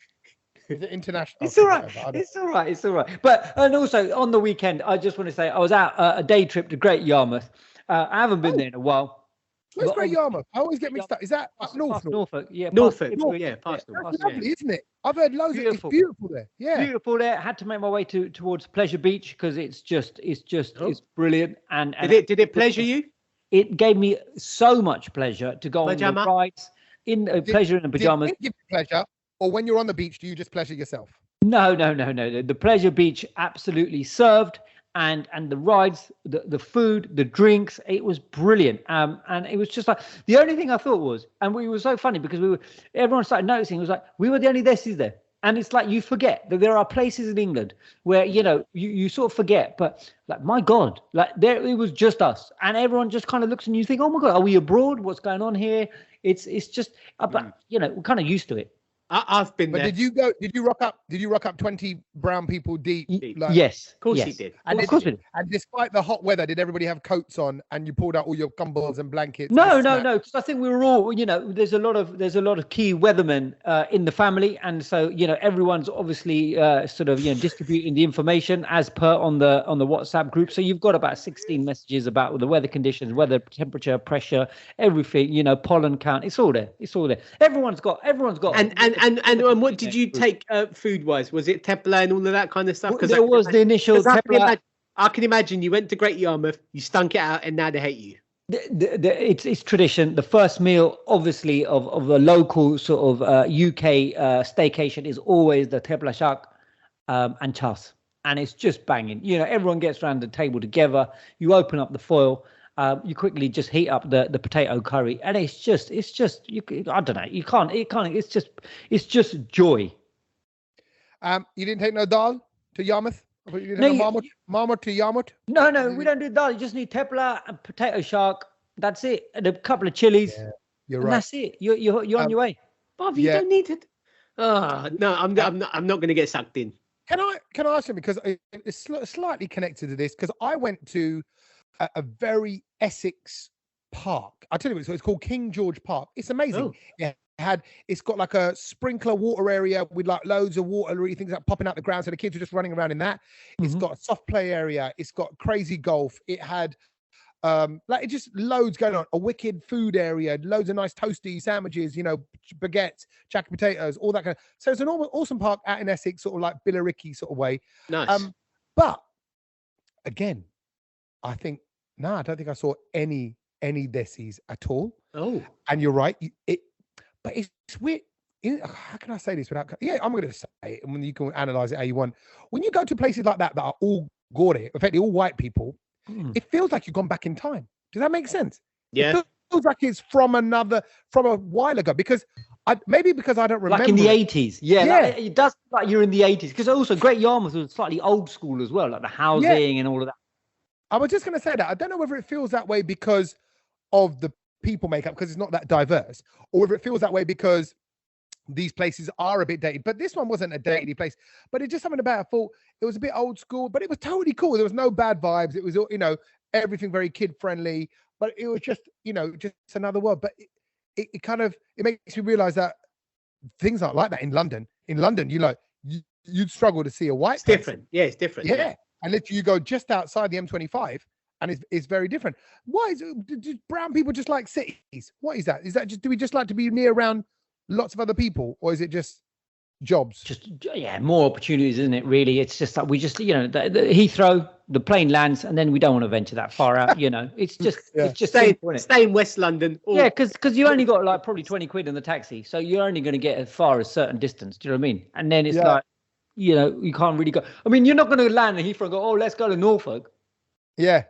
Is it international? It's all right. It's all right. It's all right. But and also on the weekend, I just want to say I was out a day trip to Great Yarmouth. I haven't been there in a while. Where's Great Yarmouth? I always get mixed up. Is that up north? Norfolk, yeah. Norfolk, yeah. Past That's lovely, isn't it? I've heard loads of it's beautiful there. Yeah. Beautiful there. Had to make my way towards Pleasure Beach because it's brilliant. And did it pleasure you? It gave me so much pleasure to go on the rides in pleasure in the pajamas. Did it give you pleasure, or when you're on the beach, do you just pleasure yourself? No. The Pleasure Beach absolutely served, and the rides, the food, the drinks, it was brilliant. And it was just like the only thing I thought was, and we were so funny because everyone started noticing. It was like we were the only Desis there. And it's like you forget that there are places in England where, you sort of forget. But like, my God, like it was just us. And everyone just kind of looks and you think, oh, my God, are we abroad? What's going on here? It's just, but, we're kind of used to it. I've been there. But did you rock up 20 brown people deep? Like, yes. Of course he did. And despite the hot weather, did everybody have coats on and you pulled out all your gumballs and blankets? No, because I think we were all, there's a lot of key weathermen in the family, and so everyone's obviously sort of distributing the information as per on the WhatsApp group. So you've got about 16 messages about the weather conditions, weather, temperature, pressure, everything, pollen count. It's all there. Everyone's got. And what did you take food wise? Was it tepla and all of that kind of stuff? Because there was the initial tepla. I can imagine you went to Great Yarmouth, you stunk it out, and now they hate you. It's tradition. The first meal, obviously, of a local sort of UK staycation is always the tepla shak and chas, and it's just banging. Everyone gets around the table together. You open up the foil. You quickly just heat up the potato curry, and it's just I don't know. You can't. It's just joy. You didn't take no dal to Yarmouth? You didn't have marmot to Yarmouth? No, we don't do dal. You just need tepla and potato shark. That's it, and a couple of chilies. Yeah, you're right. That's it. You're on your way. Bob, you don't need it. No, I'm not going to get sucked in. Can I ask you, because it's slightly connected to this, because I went to a very Essex park. I tell you what, it's called King George Park. It's amazing. Yeah, it's got like a sprinkler water area with like loads of water, really things like popping out the ground, so the kids were just running around in that. It's got a soft play area. It's got crazy golf. It had it just loads going on. A wicked food area, loads of nice toasty sandwiches, baguettes, jacket potatoes, all that kind of. So it's an awesome park out in Essex, sort of like Billericay sort of way. Nice. But again, I don't think I saw any Desis at all. Oh, and you're right. But it's weird. How can I say this without? Yeah, I'm going to say it, and when you can analyze it how you want. When you go to places like that are all gaudy, effectively all white people, it feels like you've gone back in time. Does that make sense? Yeah. It feels like it's from a while ago, because maybe because I don't remember. Like in the 80s. Yeah. Like, it does feel like you're in the 80s, because also Great Yarmouth was slightly old school as well, like the housing and all of that. I was just going to say that. I don't know whether it feels that way because of the people makeup, because it's not that diverse, or whether it feels that way because these places are a bit dated. But this one wasn't a dated place. But it's just something about it. I thought it was a bit old school, but it was totally cool. There was no bad vibes. It was, everything very kid friendly. But it was just, just another world. But it makes me realize that things aren't like that in London. In London, you'd struggle to see a white. It's different. Yeah, it's different. Yeah. And if you go just outside the M25, and it's very different. Why do brown people just like cities? What is that? Is that just, do we just like to be near around lots of other people, or is it just jobs? Just more opportunities, isn't it? Really, it's just that we just the Heathrow, the plane lands, and then we don't want to venture that far out. It's just it's just stay in West London. Yeah, because you only got like probably 20 quid in the taxi, so you're only going to get as far as a certain distance. Do you know what I mean? And then it's like, you can't really go. I mean, you're not going to land in Heathrow and go, oh, let's go to Norfolk. Yeah,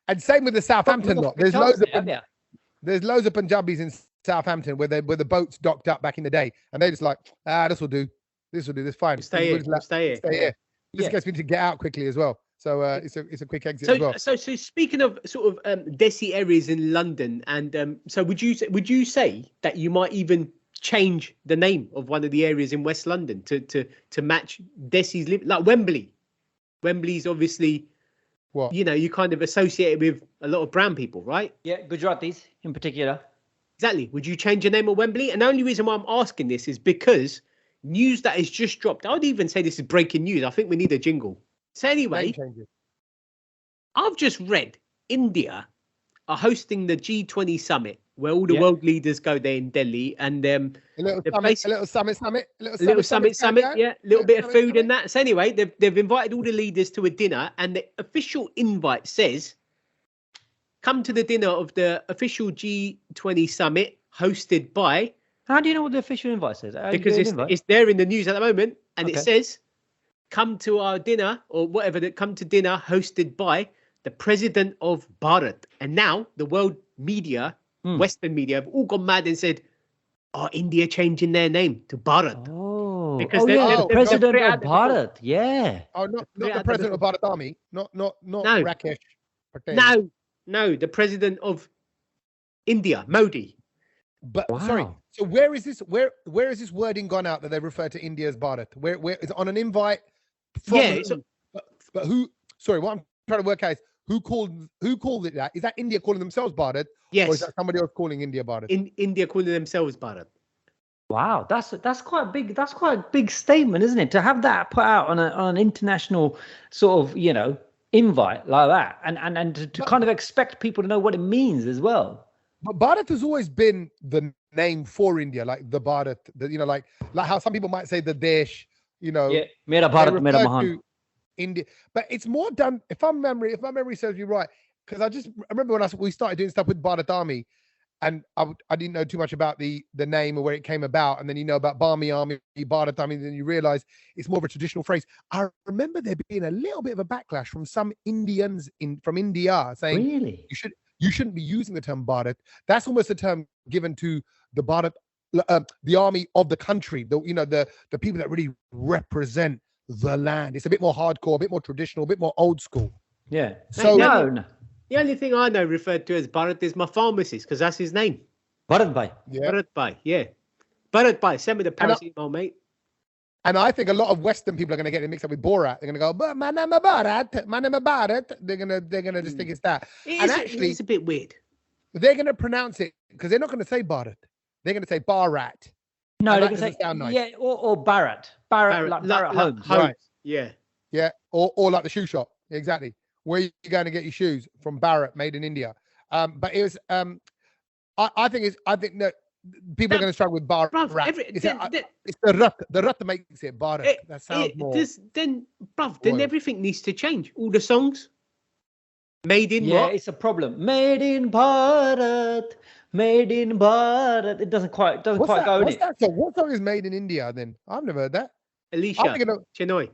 and same with the Southampton lot. There's loads of Punjabis in Southampton where the boats docked up back in the day, and they're just like, this will do. This fine. Stay here. This gets me to get out quickly as well. So it's a quick exit as well. So speaking of sort of Desi areas in London, and so would you say that you might even change the name of one of the areas in West London to match Desi's like Wembley? Wembley's obviously what you kind of associate it with a lot of brown people, right? Yeah, Gujaratis in particular. Exactly. Would you change the name of Wembley? And the only reason why I'm asking this is because news that has just dropped. I would even say this is breaking news. I think we need a jingle. So anyway, I've just read India are hosting the G20 summit where all the world leaders go there in Delhi, and a little summit, yeah, a little bit of food and that. So anyway, they've invited all the leaders to a dinner, and the official invite says, "Come to the dinner of the official G20 summit hosted by." How do you know what the official invite says? Because it's there in the news at the moment, and it says, "Come to our dinner," or whatever. That come to dinner hosted by the president of Bharat. And now the world media, Western media, have all gone mad and said, "Oh, India changing their name to Bharat." Oh, because the president of Bharat. Yeah. Oh, not the president of Bharat Army. Not Rakesh Patel. No, the president of India, Modi. But sorry, so where is this? Where is this wording gone out that they refer to India as Bharat? Where is it on an invite? But who? Sorry, what I'm trying to work out is who called it that? Is that India calling themselves Bharat? Yes. Or is that somebody else calling India Bharat? India calling themselves Bharat. Wow, that's quite big. That's quite a big statement, isn't it? To have that put out on an international sort of invite like that, and to kind of expect people to know what it means as well. But Bharat has always been the name for India, like the Bharat, like how some people might say the Desh, Mera Bharat, Mera Mahan. India, but it's more done. If my memory serves me right, because I remember when we started doing stuff with Bharat Army, and I didn't know too much about the name or where it came about, and then about Barmy Army, Bharat Army, then you realize it's more of a traditional phrase. I remember there being a little bit of a backlash from some Indians from India saying, really, you shouldn't be using the term Bharat. That's almost a term given to the Bharat, the army of the country, the people that really represent the land. It's a bit more hardcore, a bit more traditional, a bit more old school. Yeah. So the only thing I know referred to as Bharat is my pharmacist, because that's his name. Bharat Bhai. Yeah. Bharat Bhai. Yeah. Bharat Bhai. Send me the paracetamol, mate. And I think a lot of Western people are going to get it mixed up with Borat. They're going to go, "But my name is Bharat. My name is Bharat." They're gonna just think it's that. It's a bit weird. They're going to pronounce it because they're not going to say Bharat. They're going to say Bharat. No, they're going to say nice. or Bharat. Bharat, like Bharat Homes. Right. Yeah. Yeah. Or like the shoe shop. Exactly. Where you going to get your shoes from Bharat, made in India. But it was. I think that people are going to struggle with Bharat. It's the rut. The rut that makes it Bharat. That sounds more. Then everything needs to change. All the songs. Made in what? It's a problem. Made in Bharat. Made in Bharat. It doesn't quite go in it. What song is made in India then? I've never heard that. Alicia Chenoy.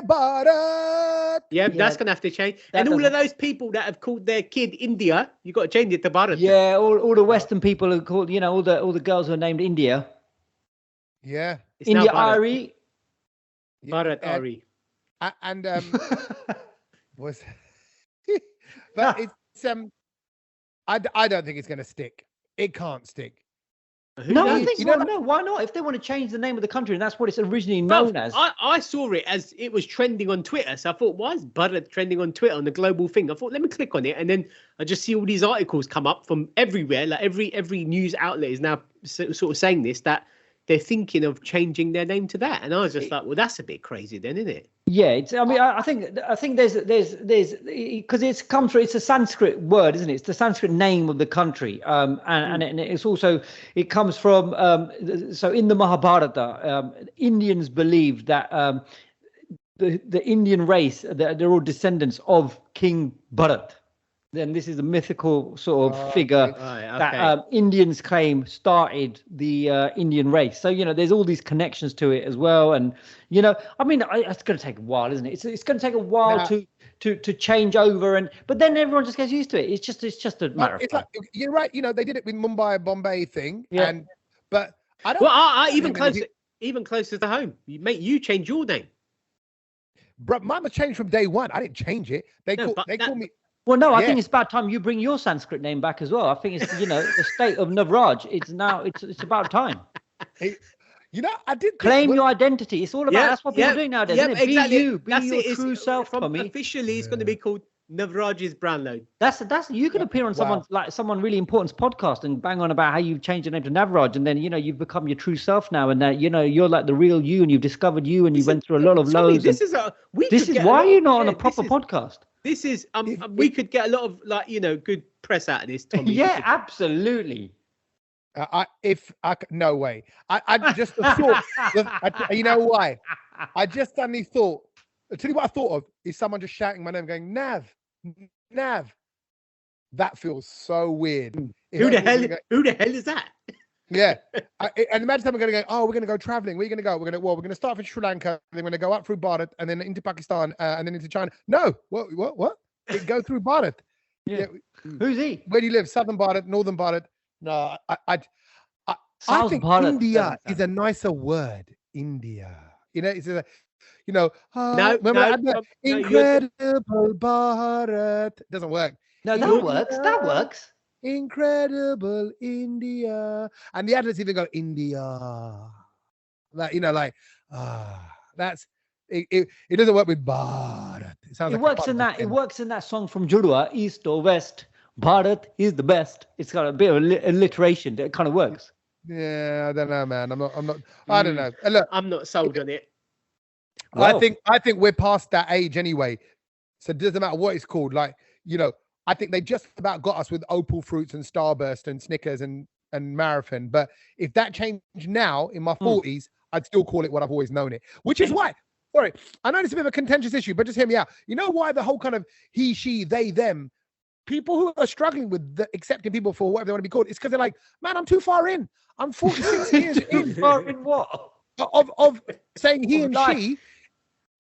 Bharat. Yeah, that's gonna have to change. And all of those people that have called their kid India, you got to change it to Bharat. Yeah, all the Western people are called, all the girls who are named India. Yeah. India Ari. Bharat Ari. And was but it's I don't think it's gonna stick. It can't stick. I think no. Why not? If they want to change the name of the country, and that's what it's originally known as. I saw it as it was trending on Twitter, so I thought, why is Bharat trending on Twitter on the global thing? I thought, let me click on it, and then I just see all these articles come up from everywhere. Like every news outlet is now sort of saying this, that they're thinking of changing their name to that, and I was just like, well, that's a bit crazy, then, isn't it? Yeah, I think there's because it's come through. It's a Sanskrit word, isn't it? It's the Sanskrit name of the country, and it's also it comes from. So in the Mahabharata, Indians believed that the Indian race, they're all descendants of King Bharat. Then this is a mythical sort of figure that Indians claim started the Indian race. So, there's all these connections to it as well. And, it's going to take a while, isn't it? It's going to take a while to change over. But then everyone just gets used to it. It's just a matter of time. You're right. They did it with Mumbai Bombay thing. Yeah. But I don't. Well, I even closer to home. You change your name. Bro, mine was changed from day one. I didn't change it. They call me. Well, no, I think it's about time you bring your Sanskrit name back as well. I think it's, the state of Navraj. It's about time. I did claim your identity. It's all about that's what people are doing nowadays, isn't it? Exactly. Be your true self, Tommy. Officially, it's going to be called Navraj's Brownlow. That's you can appear on someone really important's podcast and bang on about how you've changed your name to Navraj, and then you've become your true self now, and that you're like the real you, and you've discovered you, and you went through a lot of lows. This is why are you not on a proper podcast? This is we could get a lot of good press out of this, Tommy. Yeah, absolutely. No way. I just thought. You know why? I just suddenly thought. I'll tell you what I thought of is someone just shouting my name, going Nav. That feels so weird. Who the hell is that? Yeah, and imagine someone going to go. Oh, we're going to go traveling. Where are you going to go? We're going to start from Sri Lanka. Then we're going to go up through Bharat, and then into Pakistan, and then into China. No, what? Go through Bharat. Yeah. Who's he? Where do you live? Southern Bharat, Northern Bharat. No, I think Bharat India is a nicer word. India, it's a. No, incredible Bharat. It doesn't work. No, that works. Incredible India. And the adverts even go India. That's it doesn't work with Bharat. It works in that song from Judua, East or West. Bharat is the best. It's got a bit of alliteration that kind of works. Yeah, I don't know, man. I'm not I don't know. Look, I'm not sold on it. I think we're past that age anyway. So it doesn't matter what it's called. I think they just about got us with Opal Fruits and Starburst and Snickers and Marathon. But if that changed now in my 40s, I'd still call it what I've always known it. Which is why, sorry, I know it's a bit of a contentious issue, but just hear me out. You know why the whole kind of he, she, they, them, people who are struggling with accepting people for whatever they want to be called, it's because they're like, man, I'm too far in. I'm 46 years in. Too far in what? Of saying he and she.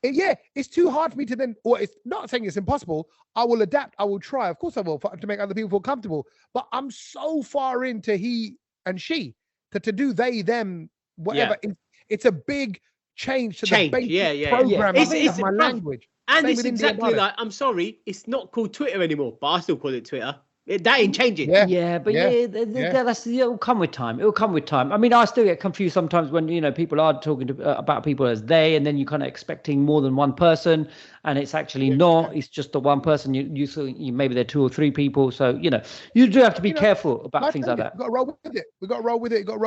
Yeah, it's too hard for me to then, or it's not saying it's impossible. I will adapt. I will try. Of course I will, to make other people feel comfortable. But I'm so far into he and she to do they, them, whatever. Yeah. It's a big change to the basic program of my language. And it's exactly like, I'm sorry, it's not called Twitter anymore, but I still call it Twitter. That ain't changing. It'll come with time. I mean, I still get confused sometimes when people are talking about people as they, and then you're kind of expecting more than one person, and it's actually not. It's just the one person. You maybe they're two or three people. So you do have to be careful about things like that. We've got to roll with it. We've got to roll with it. Got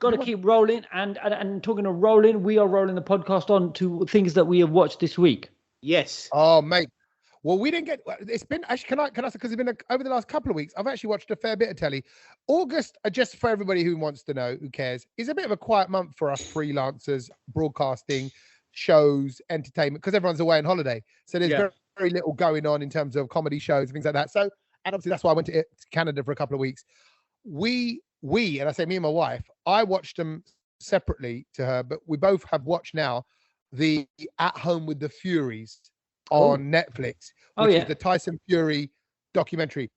to keep rolling. And talking of rolling, we are rolling the podcast on to things that we have watched this week. Yes. Oh, mate. Well, we didn't get. It's been actually. Can I say, because it's been over the last couple of weeks, I've actually watched a fair bit of telly. August, just for everybody who wants to know, who cares, is a bit of a quiet month for us freelancers, broadcasting, shows, entertainment, because everyone's away on holiday. So there's very, very little going on in terms of comedy shows and things like that. So, and obviously that's why I went to Canada for a couple of weeks. We, and I say me and my wife, I watched them separately to her, but we both have watched now the At Home with the Furies on Netflix, which is the Tyson Fury documentary.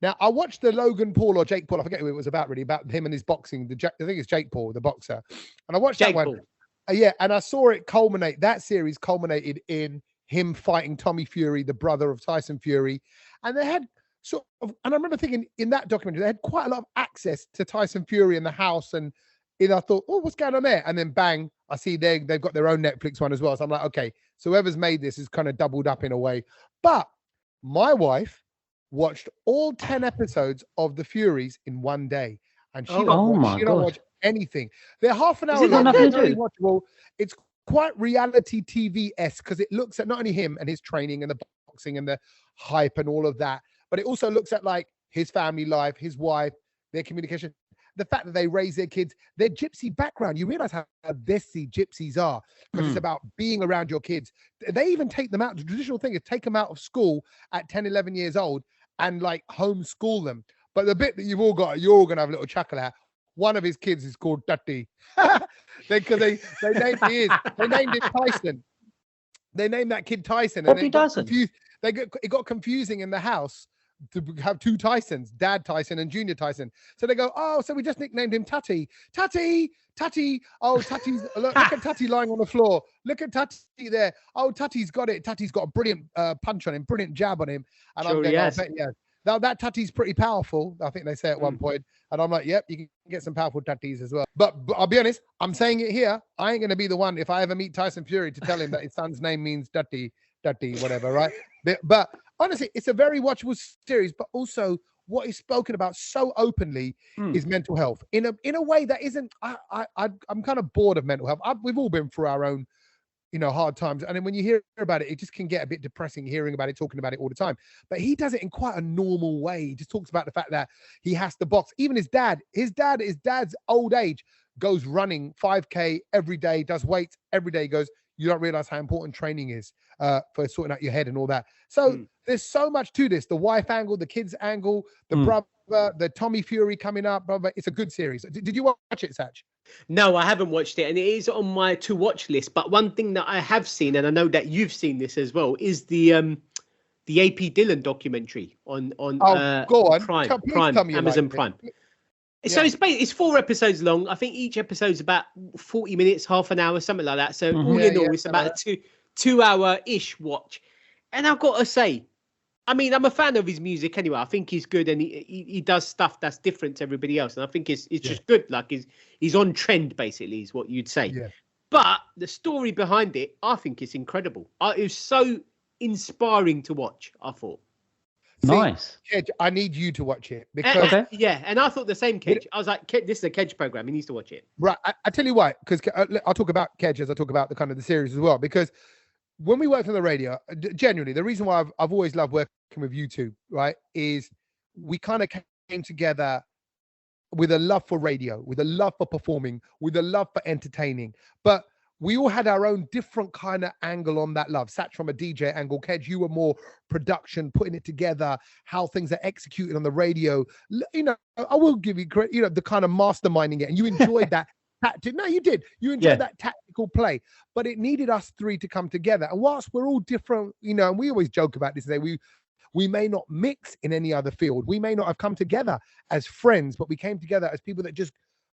Now, I watched the Logan Paul or Jake Paul, I forget who it was about really, about him and his boxing. I think it's Jake Paul, the boxer. And I watched that one. And I saw it culminate, that series culminated in him fighting Tommy Fury, the brother of Tyson Fury. And they had and I remember thinking in that documentary, they had quite a lot of access to Tyson Fury in the house. And I thought, what's going on there? And then bang, I see they've got their own Netflix one as well. So I'm like, okay, so whoever's made this is kind of doubled up in a way. But my wife watched all 10 episodes of The Furies in one day. And she don't watch anything. They're half an hour long. Very watchable. It's quite reality TV-esque because it looks at not only him and his training and the boxing and the hype and all of that, but it also looks at like his family life, his wife, their communication. The fact that they raise their kids, their gypsy background, you realize how desi gypsies are because it's about being around your kids. They even take them out. The traditional thing is take them out of school at 10, 11 years old and like homeschool them. But the bit that you're all going to have a little chuckle at, one of his kids is called Tati. Because they named him Tyson. They named that kid Tyson. And it got confusing in the house to have two Tysons, Dad Tyson and Junior Tyson. So they go, so we just nicknamed him Tati. Tati. Oh, Tati's, look at Tati lying on the floor. Look at Tati there. Oh, Tati's got it. Tati's got a brilliant punch on him, brilliant jab on him. And I'm going, Now that Tati's pretty powerful. I think they say at one point. And I'm like, yep, you can get some powerful Tatis as well. But I'll be honest, I'm saying it here. I ain't going to be the one if I ever meet Tyson Fury to tell him that his son's name means Tati, whatever, right? But honestly, it's a very watchable series, but also what is spoken about so openly is mental health in a way that isn't. I'm kind of bored of mental health. We've all been through our own, hard times, and then when you hear about it, it just can get a bit depressing hearing about it, talking about it all the time. But he does it in quite a normal way. He just talks about the fact that he has to box. Even his dad's old age goes running 5K every day, does weights every day. He goes, you don't realize how important training is for sorting out your head and all that. So there's so much to this. The wife angle, the kids angle, the brother, the Tommy Fury coming up, brother. It's a good series. Did you watch it, Sach? No, I haven't watched it, and it is on my to watch list. But one thing that I have seen, and I know that you've seen this as well, is the AP Dylan documentary on go on. Prime, Amazon Prime. So it's 4 episodes long. I think each episode's about 40 minutes, half an hour, something like that. So all in all, it's about a 2-hour-ish watch. And I've got to say, I mean, I'm a fan of his music anyway. I think he's good, and he does stuff that's different to everybody else. And I think it's just good. Like he's on trend, basically, is what you'd say. Yeah. But the story behind it, I think it's incredible. It was so inspiring to watch, I thought. Nice. Kedge, I need you to watch it because and I thought the same, Kedge. I was like, this is a Kedge program. He needs to watch it. Right. I tell you why, because I'll talk about Kedge as I talk about the kind of the series as well. Because when we worked on the radio, genuinely, the reason why I've always loved working with you two, right, is we kind of came together with a love for radio, with a love for performing, with a love for entertaining, but we all had our own different kind of angle on that love. Sach from a DJ angle, Kedge, you were more production, putting it together, how things are executed on the radio. I will give you credit, the kind of masterminding it, and you enjoyed that. No, you did. You enjoyed that tactical play, but it needed us three to come together. And whilst we're all different, and we always joke about this, we may not mix in any other field. We may not have come together as friends, but we came together as people that just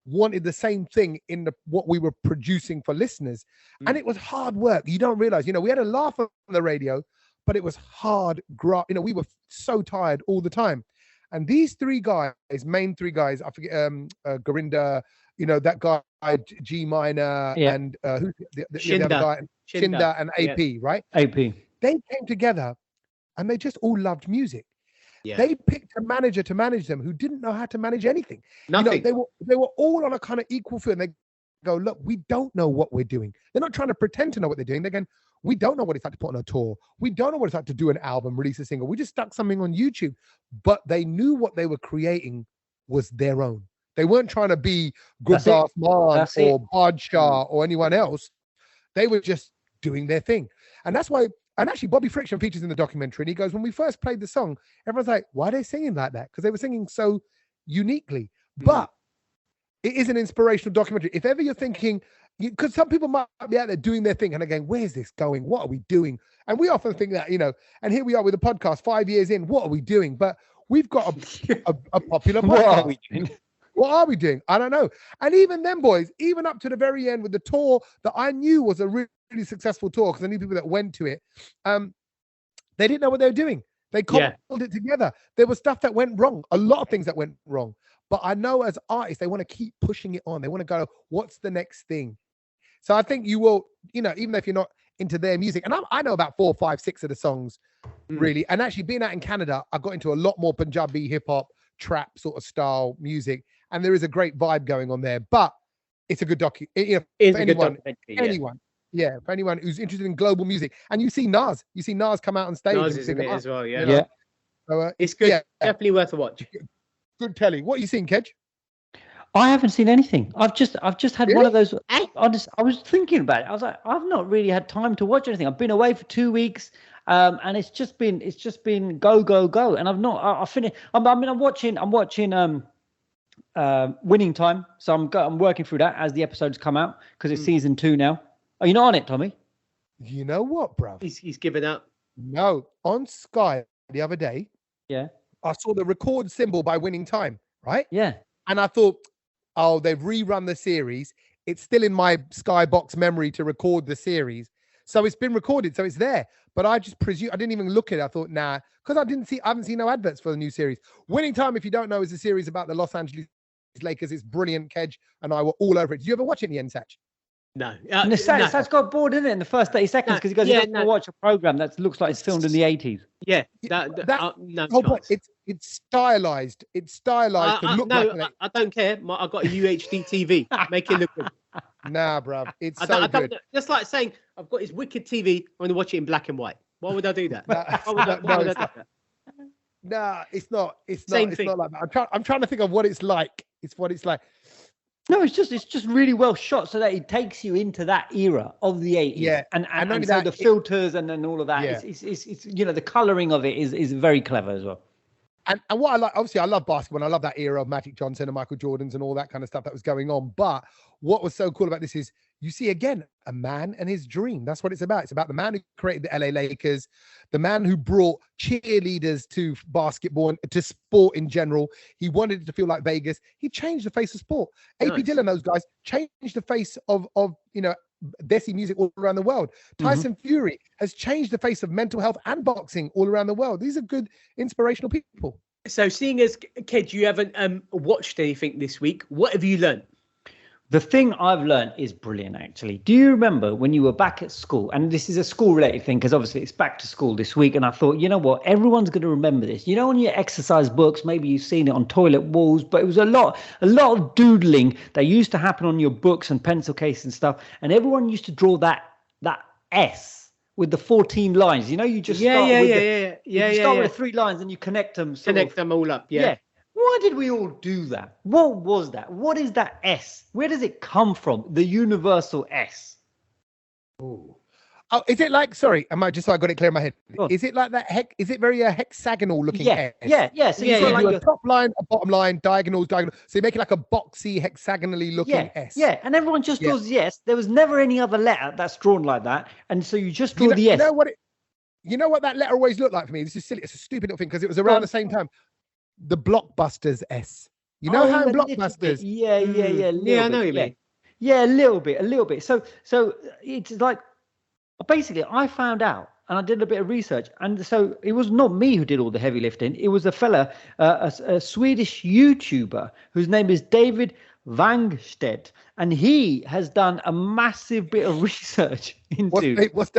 wanted the same thing in what we were producing for listeners. And it was hard work. You don't realize, we had a laugh on the radio, but it was hard. We were so tired all the time. And these main three guys, I forget, Gorinda, that guy, G minor, and who's the other guy, Shinda and AP, right? AP. They came together and they just all loved music. Yeah. They picked a manager to manage them who didn't know how to manage anything. Nothing. They were all on a kind of equal field. And they go, look, we don't know what we're doing. They're not trying to pretend to know what they're doing. They're going, we don't know what it's like to put on a tour. We don't know what it's like to do an album, release a single. We just stuck something on YouTube. But they knew what they were creating was their own. They weren't trying to be Gurdas Maan or Badshah or anyone else. They were just doing their thing. And that's why. And actually, Bobby Friction features in the documentary, and he goes, when we first played the song, everyone's like, why are they singing like that? Because they were singing so uniquely. But it is an inspirational documentary. If ever you're thinking, because some people might be out there doing their thing and they're going, where's this going? What are we doing? And we often think that, and here we are with the podcast 5 years in, what are we doing? But we've got a popular podcast. What are we doing? What are we doing? I don't know. And even them boys, even up to the very end with the tour that I knew was a really successful tour, because I knew people that went to it, they didn't know what they were doing. They cobbled it together. There was stuff that went wrong, a lot of things that went wrong. But I know as artists, they want to keep pushing it on. They want to go, what's the next thing? So I think you will, even if you're not into their music, and I know about 4, 5, 6 of the songs, really. And actually being out in Canada, I got into a lot more Punjabi, hip hop, trap sort of style music. And there is a great vibe going on there. But it's a good for anyone who's interested in global music. And you see Nas come out on stage. Nas is in it as well, yeah. So, it's good. Definitely worth a watch. Good telly. What are you seeing, Kedge? I haven't seen anything. I've just had one of those. I was thinking about it. I was like, I've not really had time to watch anything. I've been away for 2 weeks, and it's just been go. And I've not. I finished. I'm watching Winning Time. So I'm working through that as the episodes come out, because it's season 2 now. Are you not on it, Tommy? You know what, bro? He's given up. No, on Sky the other day. Yeah. I saw the record symbol by Winning Time, right? Yeah. And I thought, oh, they've rerun the series. It's still in my Skybox memory to record the series. So it's been recorded, so it's there. But I just presume, I didn't even look at it. I thought, nah, because I haven't seen no adverts for the new series. Winning Time, if you don't know, is a series about the Los Angeles Lakers. It's brilliant. Kedge and I were all over it. Did you ever watch it in the end, Sach? No. Sach got bored, isn't it, in the first 30 seconds because he goes, he doesn't want to watch a program that looks like it's filmed in the 80s. Yeah. No chance. It's stylized. It's stylized to look like. I don't care. I've got a UHD TV. Make it look good. Nah, bruv. It's good. Just like saying, I've got this wicked TV. I'm going to watch it in black and white. Why would I do that? Nah, it's not. It's Same not. thing. It's not like that. I'm trying to think of what it's like. It's what it's like. No, it's just really well shot so that it takes you into that era of the 80s. Yeah, and only so that, the filters and then all of that. Yeah. It's the coloring of it is very clever as well. And what I like, obviously, I love basketball. And I love that era of Magic Johnson and Michael Jordans and all that kind of stuff that was going on. But what was so cool about this is you see, again, a man and his dream. That's what it's about. It's about the man who created the LA Lakers, the man who brought cheerleaders to basketball and to sport in general. He wanted it to feel like Vegas. He changed the face of sport. Nice. AP Dillon, those guys changed the face of Desi music all around the world. Tyson Fury has changed the face of mental health and boxing all around the world. These are good, inspirational people. So, seeing as, Ked, you haven't watched anything this week, what have you learned? The thing I've learned is brilliant, actually. Do you remember when you were back at school? And this is a school-related thing because obviously it's back to school this week. And I thought, you know what? Everyone's going to remember this. You know, on your exercise books, maybe you've seen it on toilet walls, but it was a lot of doodling that used to happen on your books and pencil case and stuff. And everyone used to draw that S with the 14 lines. You know, you just start with 3 lines and you connect them. Them all up, yeah. Why did we all do that? What was that? What is that S? Where does it come from? The universal S. Oh, is it like? Sorry, I got it clear in my head. Is it like that? Is it very hexagonal looking? S? Yeah. So you've got like a top line, a bottom line, diagonal. So you make it like a boxy, hexagonally looking S. Yeah, and everyone just draws the S. There was never any other letter that's drawn like that, and so you just draw the S. You know what that letter always looked like for me? This is silly. It's a stupid little thing because it was around the same time. The Blockbusters S. You know how in Blockbusters? Yeah. I know you mean. Yeah, a little bit. So it's like, basically, I found out, and I did a bit of research, and so it was not me who did all the heavy lifting. It was a fella, a Swedish YouTuber whose name is David Wangstedt, and he has done a massive bit of research into what's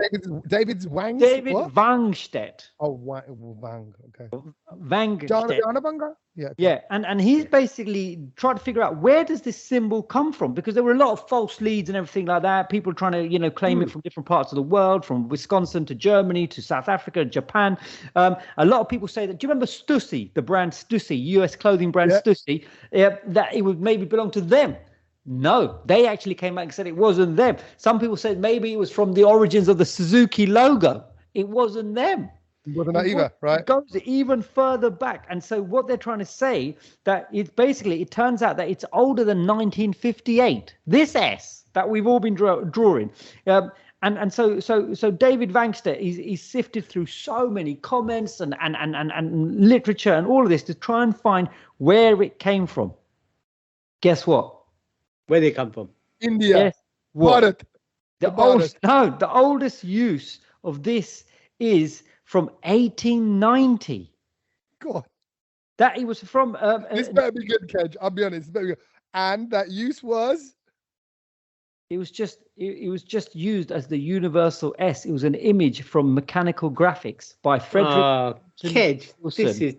David's Wang? David Wangstedt. Oh, Wang. Okay. Wangstedt. Yeah, and he's basically trying to figure out where does this symbol come from, because there were a lot of false leads and everything like that. People trying to claim it from different parts of the world, from Wisconsin to Germany to South Africa, Japan. A lot of people say that. Do you remember Stussy, the brand Stussy, US clothing brand Stussy? That it would maybe belong to them. No, they actually came back and said it wasn't them. Some people said maybe it was from the origins of the Suzuki logo. It wasn't them. It wasn't that either, right? It goes even further back. And so what they're trying to say, that it's basically, it turns out that it's older than 1958. This S that we've all been drawing. And so David Wangstedt, he's sifted through so many comments and literature and all of this to try and find where it came from. Guess what? Where did it come from? India. Yes. What? Bharat. The oldest use of this is from 1890. God. That it was from. This better be good, Kedge. I'll be honest. And that use was. It was just used as the universal S. It was an image from Mechanical Graphics by Frederick. Kedge, this is.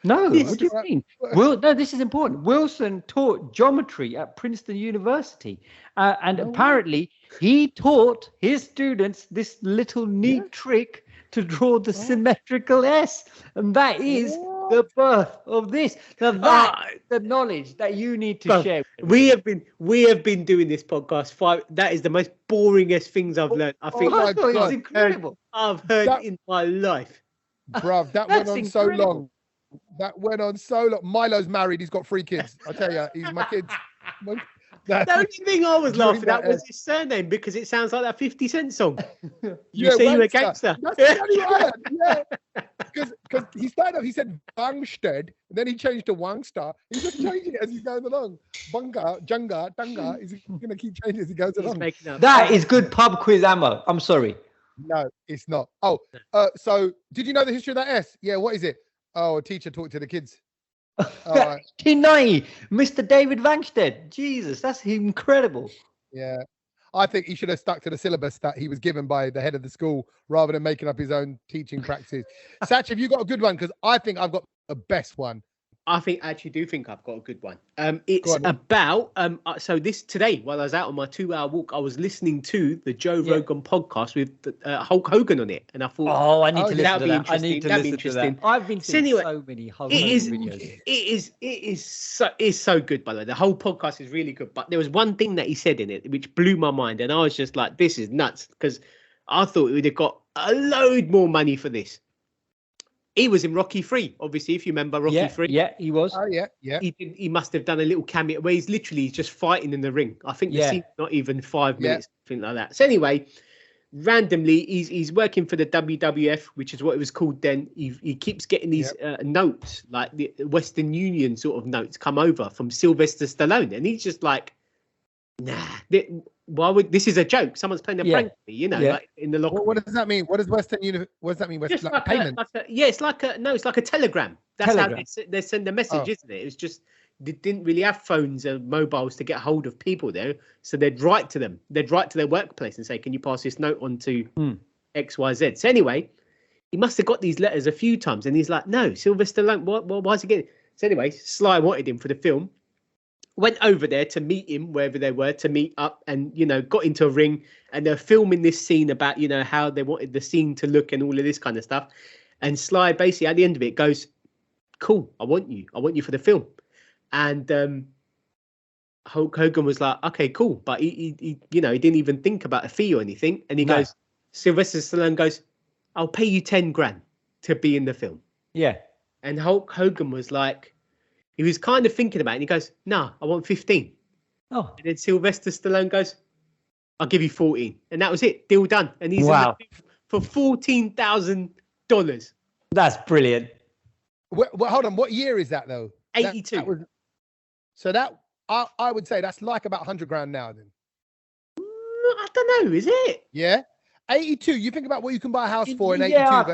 No, what do you mean? No, this is important. Wilson taught geometry at Princeton University, and apparently he taught his students this little neat trick to draw the symmetrical S, and that is the birth of this. Now that's the knowledge that you need to share. We have been doing this podcast. That is the most boringest things I've learned. I think it's incredible. I've heard in my life, bruv. That went on so long. That went on so long. Milo's married. He's got 3 kids. I tell you, he's my kids. The only thing I was laughing at was his surname, because it sounds like that 50 Cent song. You say you're a gangster. That's exactly right. Yeah. Because he started off, he said Wangstedt, and then he changed to Wangstar. He's just changing it as he's going along. Bunga, Junga, Dunga. He's going to keep changing as he goes along. That is good pub quiz ammo. I'm sorry. No, it's not. Oh, so did you know the history of that S? Yeah, what is it? Oh, a teacher talked to the kids. 1890, Mr. David Wangstedt. Jesus, that's incredible. Yeah. I think he should have stuck to the syllabus that he was given by the head of the school rather than making up his own teaching practices. Sach, have you got a good one? Because I think I've got the best one. I actually do think I've got a good one. It's about so this today while I was out on my 2-hour walk, I was listening to the Joe Rogan podcast with Hulk Hogan on it, and I thought, I need to listen to that. I need to listen to that. I've been seeing so many Hulk Hogan videos. It is so good, by the way. The whole podcast is really good. But there was one thing that he said in it which blew my mind, and I was just like, "This is nuts," because I thought he would have got a load more money for this. He was in Rocky 3, obviously, if you remember Rocky 3. Yeah, he was. Oh, yeah. He must have done a little cameo where he's literally just fighting in the ring. I think the scene's not even 5 minutes, something like that. So anyway, randomly, he's working for the WWF, which is what it was called then. He keeps getting these notes, like the Western Union sort of notes, come over from Sylvester Stallone. And he's just like, nah, why would this is a joke? Someone's playing a prank with me, you know, like in the locker. What does that mean? What does Western Union? What does that mean? Western like payment? It's like a telegram. That's how they send a message, isn't it? It's just they didn't really have phones and mobiles to get hold of people there, so they'd write to them. They'd write to their workplace and say, "Can you pass this note on to XYZ?" So anyway, he must have got these letters a few times, and he's like, "No, Sylvester Stallone. Why is he getting?" So anyway, Sly wanted him for the film. Went over there to meet him wherever they were to meet up, and got into a ring, and they're filming this scene about how they wanted the scene to look and all of this kind of stuff. And Sly basically at the end of it goes, "Cool, I want you for the film." And Hulk Hogan was like, "Okay, cool," but he didn't even think about a fee or anything. And he goes, Sylvester Stallone goes, "I'll pay you 10 grand to be in the film." Yeah. And Hulk Hogan was like, he was kind of thinking about it, and he goes, "No, I want 15. Oh. And then Sylvester Stallone goes, "I'll give you 14. And that was it. Deal done. And he's in the for $14,000. That's brilliant. Well, hold on. What year is that, though? 82. So that, I would say that's like about 100 grand now, then. I don't know. Is it? Yeah. 82. You think about what you can buy a house for in 82. Yeah, I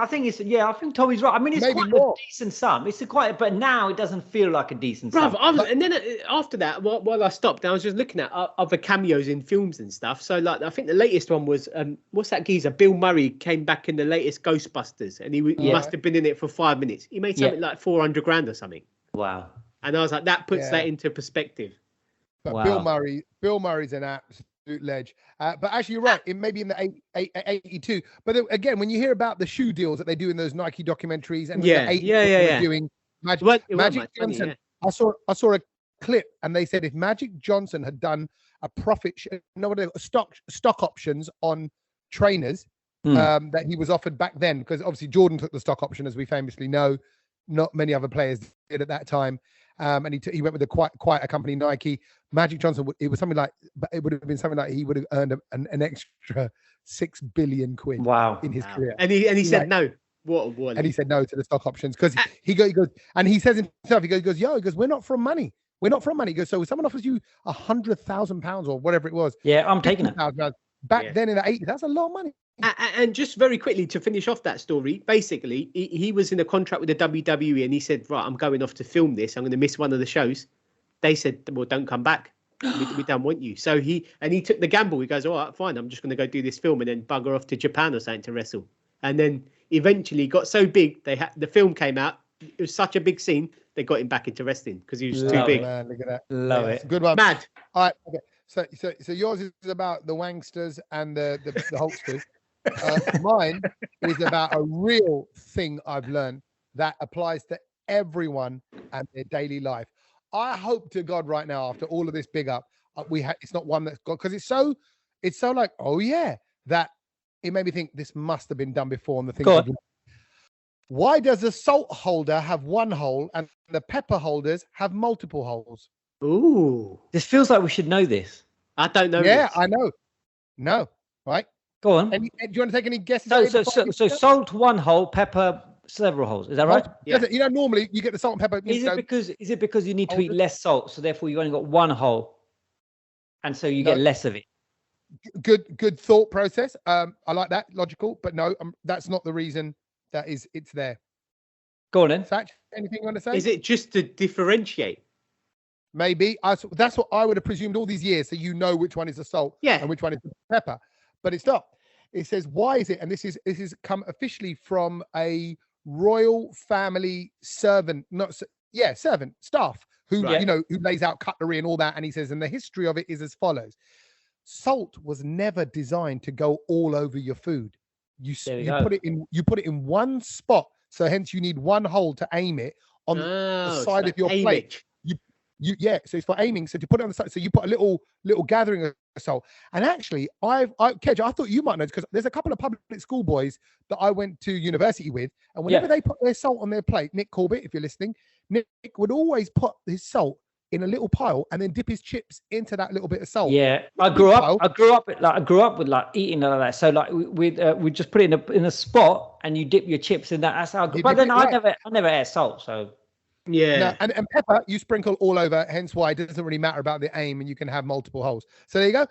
think it's. Yeah, I think Tommy's right. I mean, it's quite a decent sum. It's but now it doesn't feel like a decent sum. And then after that, while I stopped, I was just looking at other cameos in films and stuff. So like, I think the latest one was what's that geezer? Bill Murray came back in the latest Ghostbusters, and he must have been in it for 5 minutes. He made something like 400 grand or something. Wow. And I was like, that puts that into perspective. But Bill Murray's an absolute ledge. But actually, you're right. It may be in the 82. But again, when you hear about the shoe deals that they do in those Nike documentaries, and doing Magic Johnson, I saw a clip, and they said if Magic Johnson had done a stock options on trainers that he was offered back then, because obviously Jordan took the stock option, as we famously know. Not many other players did at that time. And he went with quite a company, Nike. Magic Johnson, it would have been something like he would have earned an extra 6 billion quid. Wow. In his career. And he said no. What? And he said no to the stock options because he goes, and he says himself, he goes, we're not from money. We're not from money. He goes, so if someone offers you £100,000 or whatever it was. Yeah, I'm taking it. Back then in the 80s, that's a lot of money. And just very quickly to finish off that story, basically, he was in a contract with the WWE, and he said, "Right, I'm going off to film this. I'm going to miss one of the shows." They said, "Well, don't come back. We don't want you." So he took the gamble. He goes, "All right, fine. I'm just going to go do this film and then bugger off to Japan or something to wrestle." And then eventually got so big, the film came out. It was such a big scene. They got him back into wrestling because he was too big. Man, look at that. Love it. Good one. Mad. All right. Okay. So yours is about the wanksters and the Hulksters. Mine is about a real thing I've learned that applies to everyone and their daily life. I hope to God right now, after all of this big up, it's not one that's got, because it's so like, oh yeah, that it made me think this must have been done before. And the thing, why does the salt holder have one hole and the pepper holders have multiple holes? Ooh, this feels like we should know this. I don't know. Yeah, I know. No, right? Go on. Do you want to take any guesses? So salt one hole, pepper several holes. Is that right? Yeah. Normally you get the salt and pepper. Is it because you need to eat less salt, so therefore you only got one hole, and so you get less of it? Good thought process. I like that, logical, but no, that's not the reason. It's there. Go on then. Sach, anything you want to say? Is it just to differentiate? Maybe. That's what I would have presumed all these years. So you know which one is the salt and which one is the pepper. But it's not. It says, why is it? And this is come officially from a royal family servant, servant, staff, who who lays out cutlery and all that. And he says, and the history of it is as follows. Salt was never designed to go all over your food. You put it in one spot. So hence you need one hole to aim it on the side of your plate. So it's for aiming. So to put it on the side, so you put a little gathering of salt. And actually, Kedge, I thought you might know, because there's a couple of public school boys that I went to university with, and whenever they put their salt on their plate, Nick Corbett, if you're listening, Nick would always put his salt in a little pile and then dip his chips into that little bit of salt. Yeah, I grew up with like eating like that. So like we just put it in a spot and you dip your chips in that. That's how. But then I never ate salt, so. Yeah, no, and pepper you sprinkle all over, hence why it doesn't really matter about the aim, and you can have multiple holes. So there you go.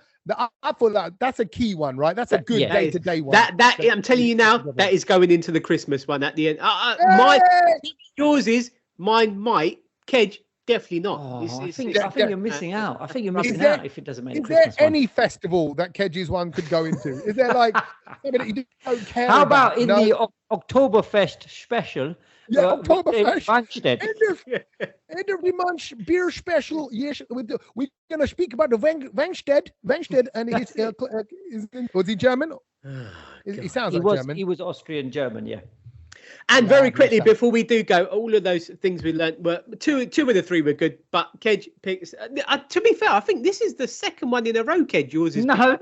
I thought that's a key one, right? That's a good day-to-day one. That I'm telling you now, that is going into the Christmas one at the end. Yours is, mine might. Kedge, definitely not. I think you're missing out. I think you're missing out if it doesn't make. Is there any festival that Kedge's one could go into? Is there like something you don't care? How about in the Oktoberfest special? Yeah, Oktoberfest. End of the month beer special. Yes, we're going to speak about the Vangsted, and was he German? He sounds like German. He was Austrian German, yeah. And very quickly, before we do go, all of those things we learned were two of the three were good. But Kedge picks. To be fair, I think this is the second one in a row. Kedge, yours is. No. I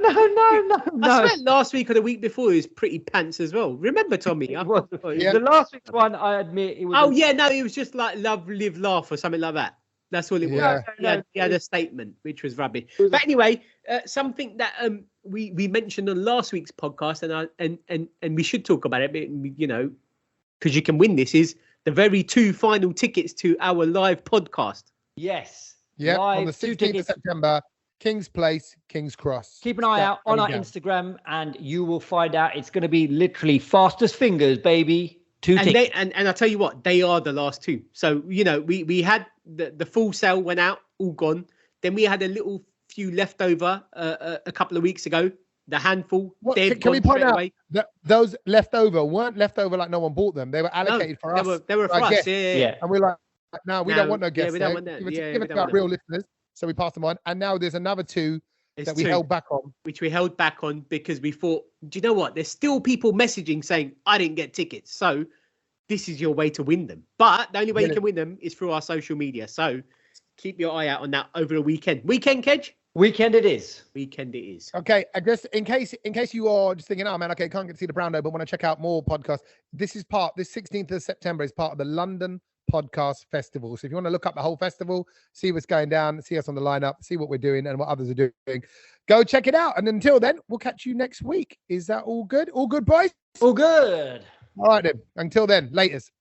swear, last week or the week before it was pretty pants as well. Remember, Tommy? The last week's one, I admit, it was. It was just like love, live, laugh, or something like that. That's all it was. He had a statement which was rubbish. But anyway, something that we mentioned on last week's podcast, and we should talk about it. But, because you can win this, is the very two final tickets to our live podcast. Yes. Yeah, on the 16th of September, King's Place, King's Cross. Keep an eye out on our Instagram and you will find out it's going to be literally fastest fingers, baby. Two tickets. And I tell you what, they are the last two. So, we had the full sale went out, all gone. Then we had a little few left over a couple of weeks ago. The handful. Can we point out that those leftover weren't leftover like no one bought them? They were allocated for us. They were for us. Yeah. And we're like, no, we don't want no guests. We don't want that. Give it to our real listeners. So we passed them on. And now there's another two that we held back on. Which we held back on because we thought, do you know what? There's still people messaging saying, I didn't get tickets. So this is your way to win them. But the only way you can win them is through our social media. So keep your eye out on that over the weekend. Weekend, Kedge? Weekend it is. Okay, just in case you are just thinking, oh man, okay, can't get to see the Brown but want to check out more podcasts. This 16th of September is part of the London Podcast Festival. So if you want to look up the whole festival, see what's going down, see us on the lineup, see what we're doing and what others are doing, go check it out. And until then, we'll catch you next week. Is that all good? All good, boys? All good. All right then. Until then, laters.